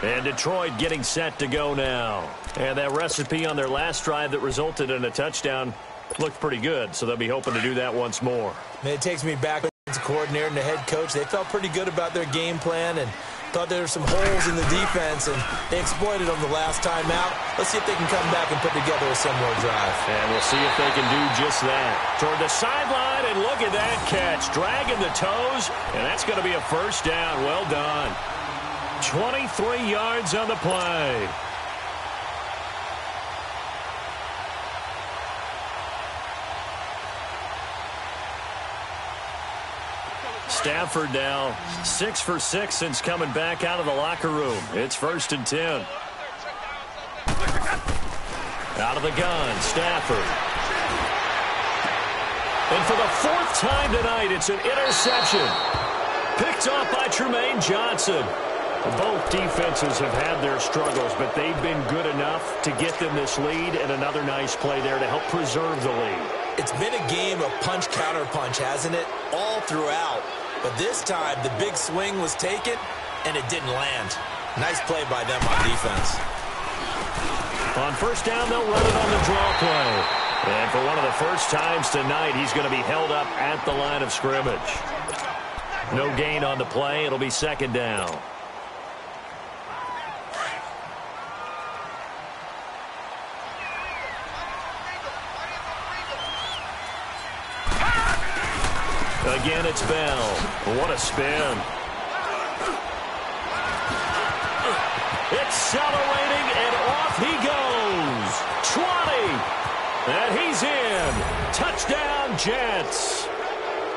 And Detroit getting set to go now. And that recipe on their last drive that resulted in a touchdown looked pretty good, so they'll be hoping to do that once more. And it takes me back to the coordinator and the head coach. They felt pretty good about their game plan and thought there were some holes in the defense, and they exploited them the last time out. Let's see if they can come back and put together a similar drive. And we'll see if they can do just that. Toward the sideline, and look at that catch. Dragging the toes, and that's going to be a first down. Well done. 23 yards on the play. Stafford now 6 for 6 since coming back out of the locker room. It's 1st and 10. Out of the gun, Stafford. And for the 4th time tonight, it's an interception. Picked off by Tremaine Johnson. Both defenses have had their struggles, but they've been good enough to get them this lead, and another nice play there to help preserve the lead. It's been a game of punch-counter-punch, hasn't it? All throughout. But this time, the big swing was taken, and it didn't land. Nice play by them on defense. On first down, they'll run it on the draw play. And for one of the first times tonight, he's going to be held up at the line of scrimmage. No gain on the play. It'll be 2nd down. Again, it's Bell. What a spin. Accelerating, and off he goes. 20. And he's in. Touchdown, Jets.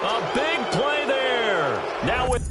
A big play there. Now with...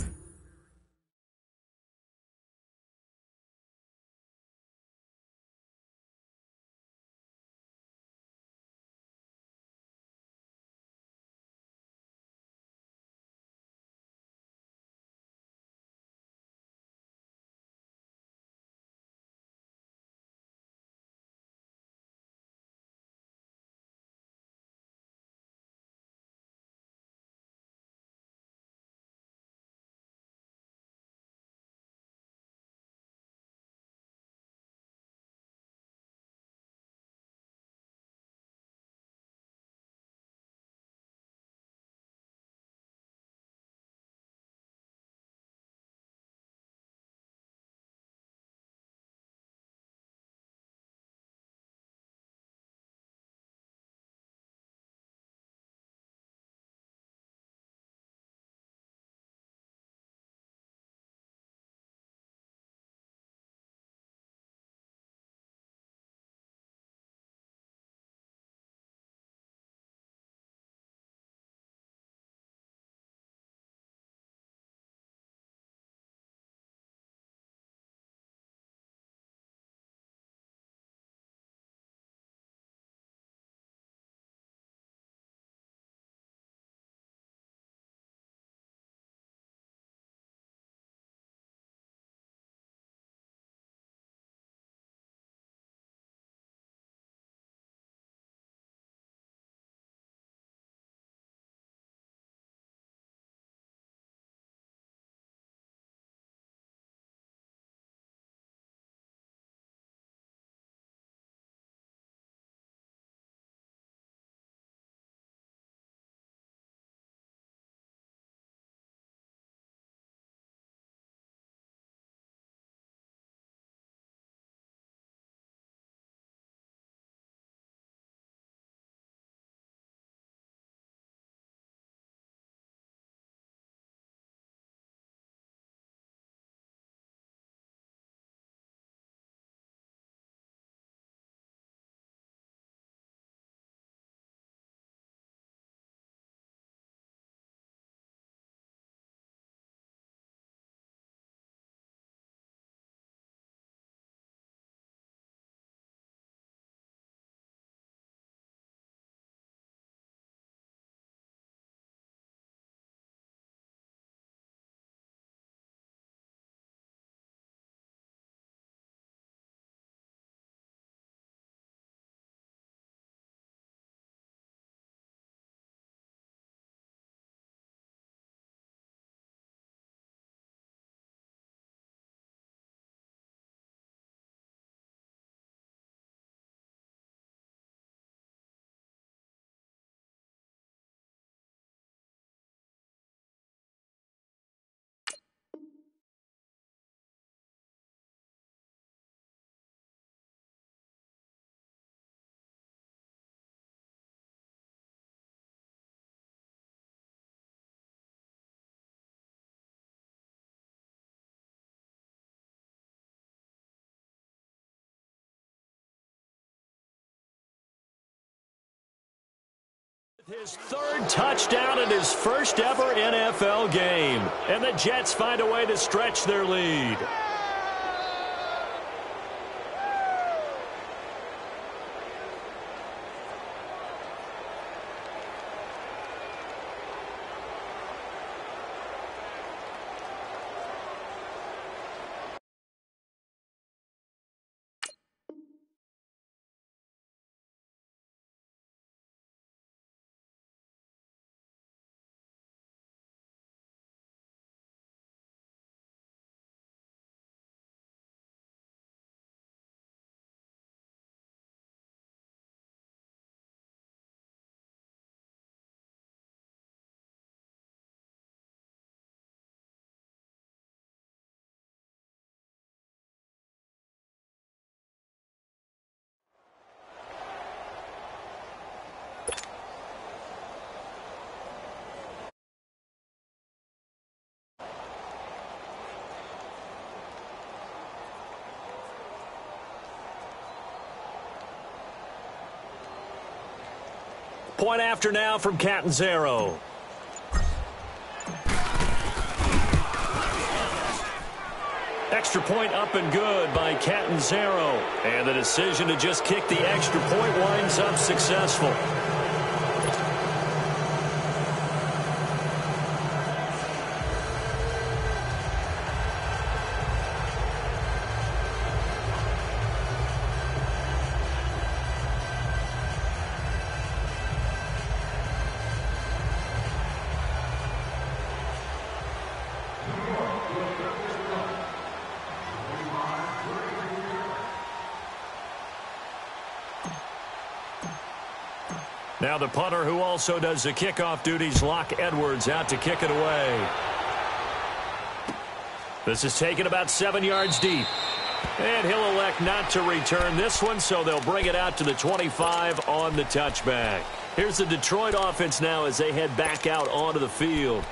His third touchdown in his first ever NFL game. And the Jets find a way to stretch their lead. Point after now from Catanzaro. Extra point up and good by Catanzaro. And the decision to just kick the extra point winds up successful. Now the punter who also does the kickoff duties, Locke Edwards, out to kick it away. This is taken about 7 yards deep. And he'll elect not to return this one, so they'll bring it out to the 25 on the touchback. Here's the Detroit offense now as they head back out onto the field.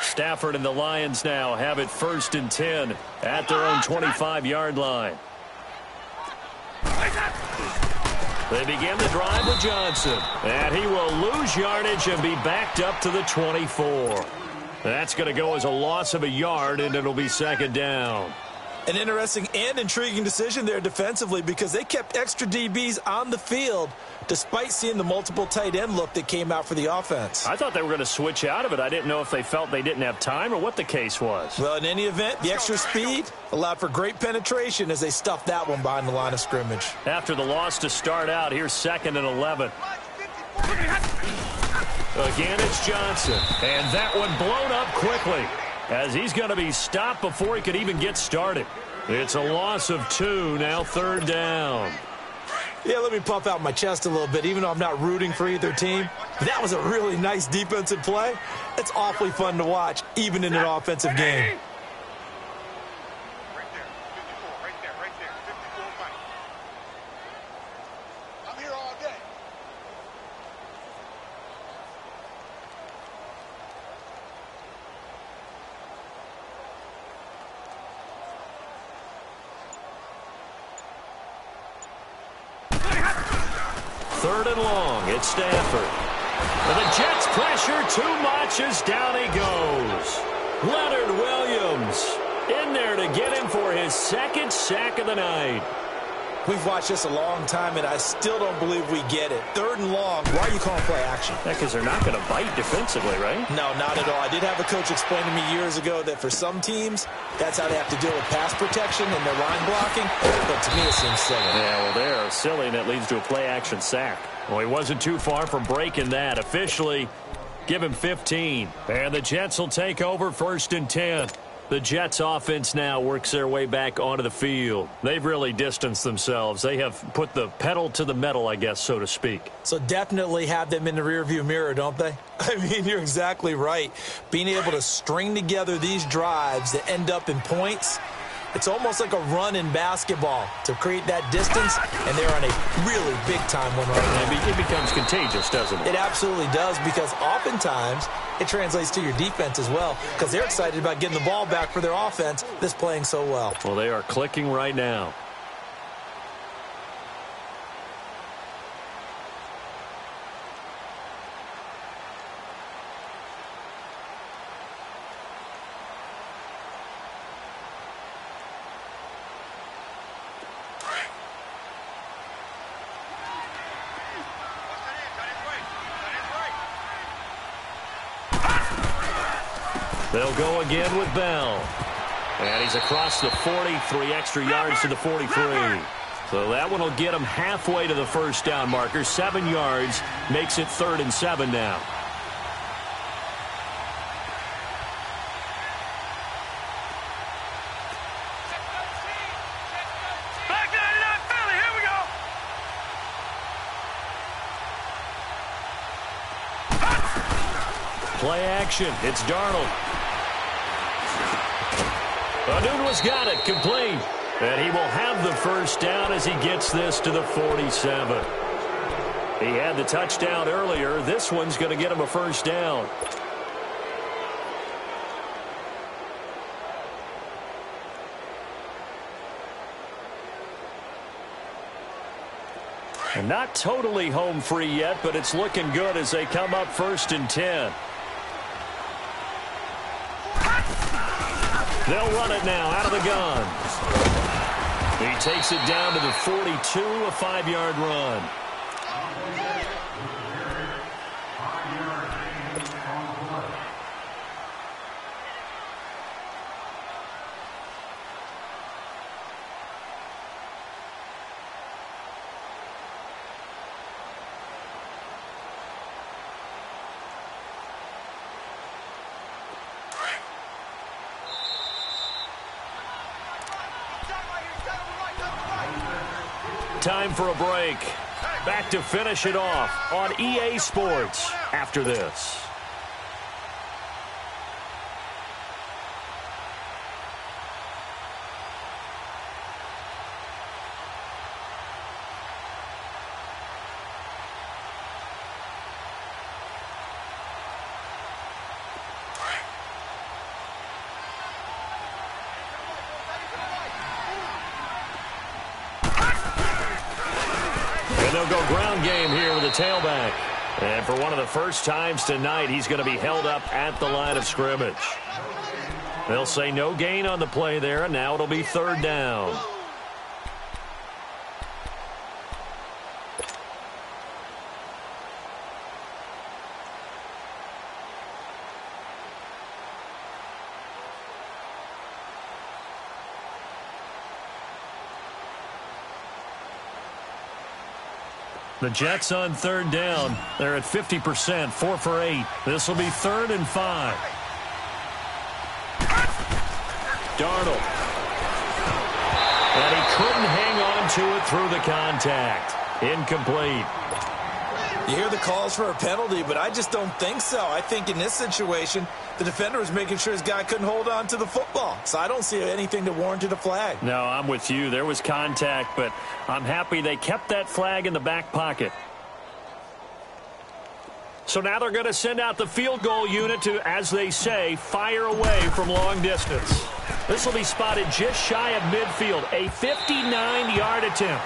Stafford and the Lions now have it 1st and 10 at their own 25-yard line. They begin the drive with Johnson. And he will lose yardage and be backed up to the 24. That's going to go as a loss of a yard, and it'll be 2nd down. An interesting and intriguing decision there defensively because they kept extra DBs on the field despite seeing the multiple tight end look that came out for the offense. I thought they were going to switch out of it. I didn't know if they felt they didn't have time or what the case was. Well, in any event, the extra speed allowed for great penetration as they stuffed that one behind the line of scrimmage. After the loss to start out, here's 2nd and 11. Again, it's Johnson. And that one blown up quickly as he's going to be stopped before he could even get started. It's a loss of 2, now 3rd down. Yeah, let me puff out my chest a little bit, even though I'm not rooting for either team. That was a really nice defensive play. It's awfully fun to watch, even in an offensive game. Third and long, it's Stafford. And the Jets pressure too much as down he goes. Leonard Williams in there to get him for his 2nd sack of the night. We've watched this a long time, and I still don't believe we get it. 3rd and long, why are you calling play action? Yeah, because they're not going to bite defensively, right? No, not at all. I did have a coach explain to me years ago that for some teams, that's how they have to deal with pass protection and their line blocking. But to me, it seems silly. Yeah, well, they're silly, and that leads to a play action sack. Well, he wasn't too far from breaking that. Officially, give him 15. And the Jets will take over 1st and 10. The Jets offense now works their way back onto the field. They've really distanced themselves. They have put the pedal to the metal, I guess, so to speak. So definitely have them in the rearview mirror, don't they? I mean, you're exactly right. Being able to string together these drives that end up in points, It's almost like a run in basketball to create that distance, and they're on a really big-time one right now. It becomes contagious, doesn't it? It absolutely does, because oftentimes it translates to your defense as well, because they're excited about getting the ball back for their offense that's playing so well. Well, they are clicking right now. They'll go again with Bell. And he's across the 40, 3 extra yards to the 43. So that one will get him halfway to the first down marker. 7 yards makes it 3rd and 7 now. Play action. It's Darnold. Anunua's got it, complete. And he will have the first down as he gets this to the 47. He had the touchdown earlier. This one's going to get him a first down. And not totally home free yet, but it's looking good as they come up 1st and 10. They'll run it now out of the gun. He takes it down to the 42, a 5-yard run. Time for a break. Back to finish it off on EA Sports after this. They'll go ground game here with a tailback. And for one of the first times tonight, he's going to be held up at the line of scrimmage. They'll say no gain on the play there, and now it'll be 3rd down. The Jets on 3rd down. They're at 50%, 4 for 8. This will be 3rd and 5. Darnold. And he couldn't hang on to it through the contact. Incomplete. You hear the calls for a penalty, but I just don't think so. I think in this situation, the defender was making sure his guy couldn't hold on to the football. So I don't see anything that warranted a flag. No, I'm with you. There was contact, but I'm happy they kept that flag in the back pocket. So now they're going to send out the field goal unit to, as they say, fire away from long distance. This will be spotted just shy of midfield, a 59-yard attempt.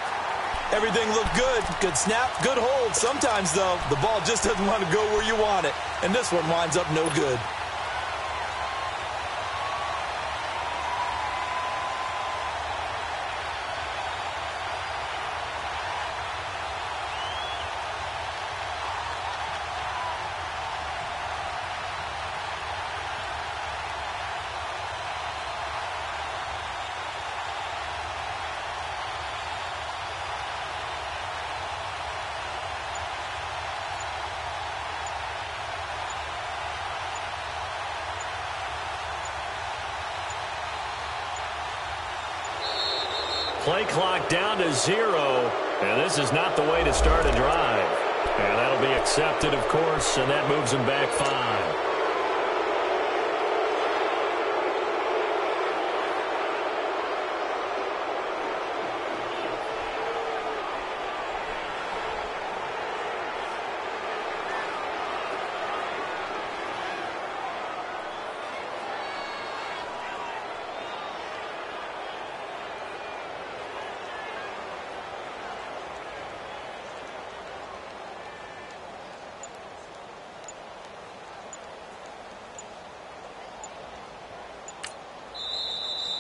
Everything looked good. Good snap, good hold. Sometimes, though, the ball just doesn't want to go where you want it. And this one winds up no good. Play clock down to 0, and this is not the way to start a drive. And that'll be accepted, of course, and that moves them back 5.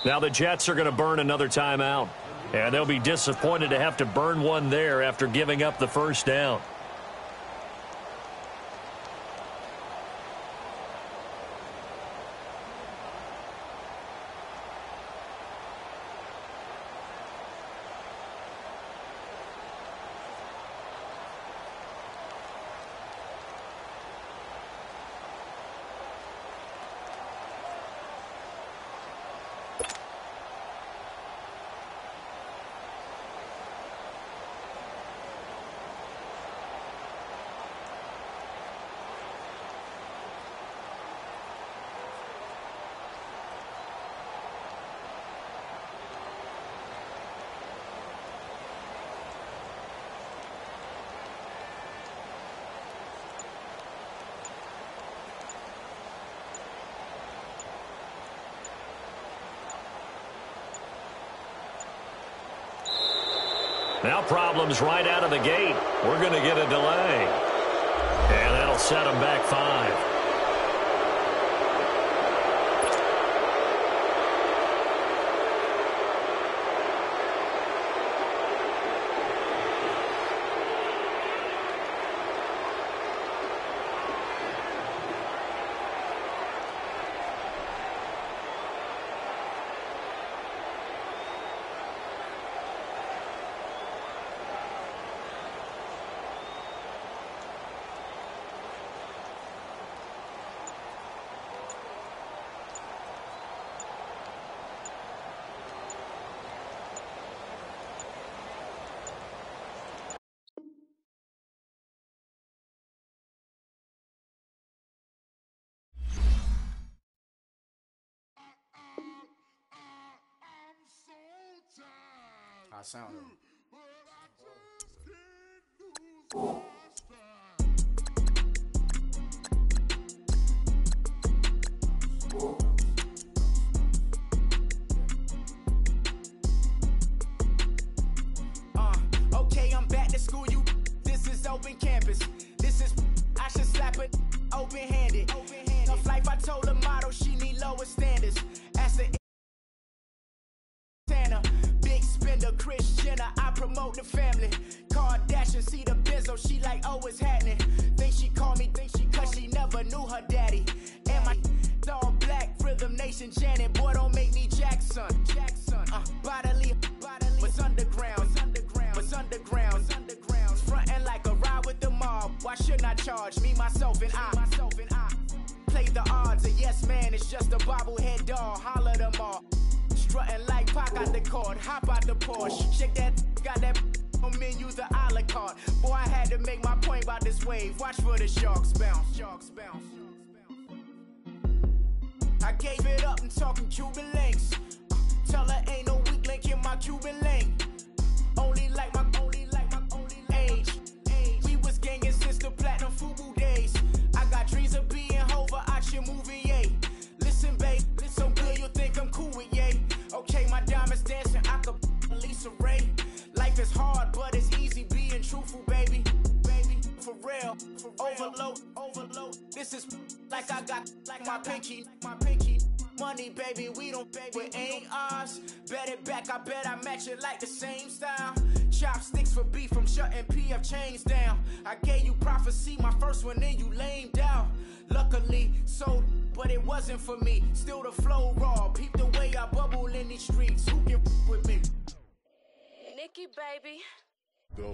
Now the Jets are going to burn another timeout. And they'll be disappointed to have to burn one there after giving up the first down. Now problems right out of the gate. We're going to get a delay. And that'll set them back 5. I sound him. Okay, I'm back to school. This is open campus. This is I should slap it open-handed. Tough life, I told her motto she need lower standards. As the big spender, Kris Jenner, I promote the family. Kardashian, see the Benzo, she like, oh, it's happening. Think she called me, cause she never knew her daddy. And my all black, Rhythm Nation, Janet, boy, don't make me Jackson. Bodily, what's underground, what's underground, frontin' like a ride with the mob. Why shouldn't I charge me, myself, and I? Play the odds, a yes man, it's just a bobblehead doll, holler them all. Strutting like Pac out the court, hop out the Porsche. Shake that, got that on menu, the a la carte. Boy, I had to make my point about this wave. Watch for the sharks bounce. I gave it up and talking Cuban links. Tell her ain't no weak link in my Cuban link. Only like my age. We was gangin' since the platinum FUBU days. I got dreams of being Hova out your movie, yay. Listen, babe, so good you think I'm cool with yay. Okay, my diamonds dancing, I could Lisa Ray. Life is hard, but it's easy being truthful, baby. For real, overload. This is like I got like my pinky. Money, baby, we don't pay, it ain't ours. Bet it back, I bet I match it like the same style. Chopsticks for beef from shutting PF chains down. I gave you prophecy, my first one, then you lamed out. Luckily, sold, but it wasn't for me. Still the flow raw, peep the way I bubble in these streets. Who can with me? Nikki, baby. Go.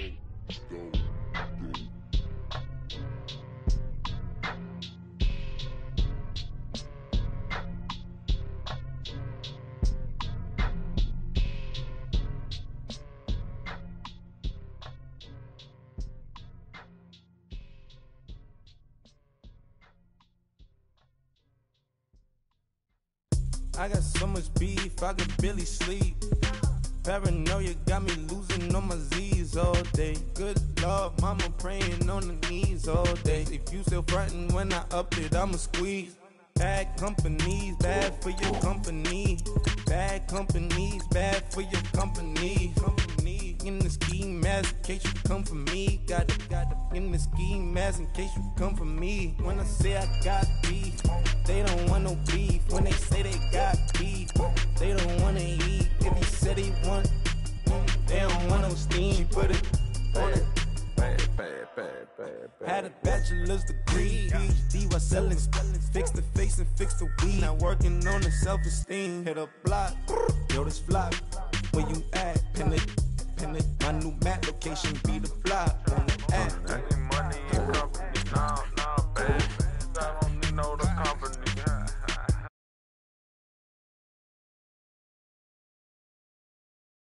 I got so much beef, I could barely sleep. Paranoia got me losing on my Z's all day. Good Lord, mama praying on the knees all day. If you still frontin' when I up it, I'ma squeeze. Bad companies, bad for your company. Bad companies, bad for your company. In the ski mask, in case you come for me. Got in the ski mask in case you come for me. When I say I got beef, they don't want no beef. When they say they got beef, they don't want to eat. If he said he want, they don't want no steam. She put it on it. Had a bachelor's degree, PhD while selling, fix the face and fix the weed. Now working on the self-esteem. Hit a block, yo this flop. Where you at? Pin it. My new map location be the flop on the app.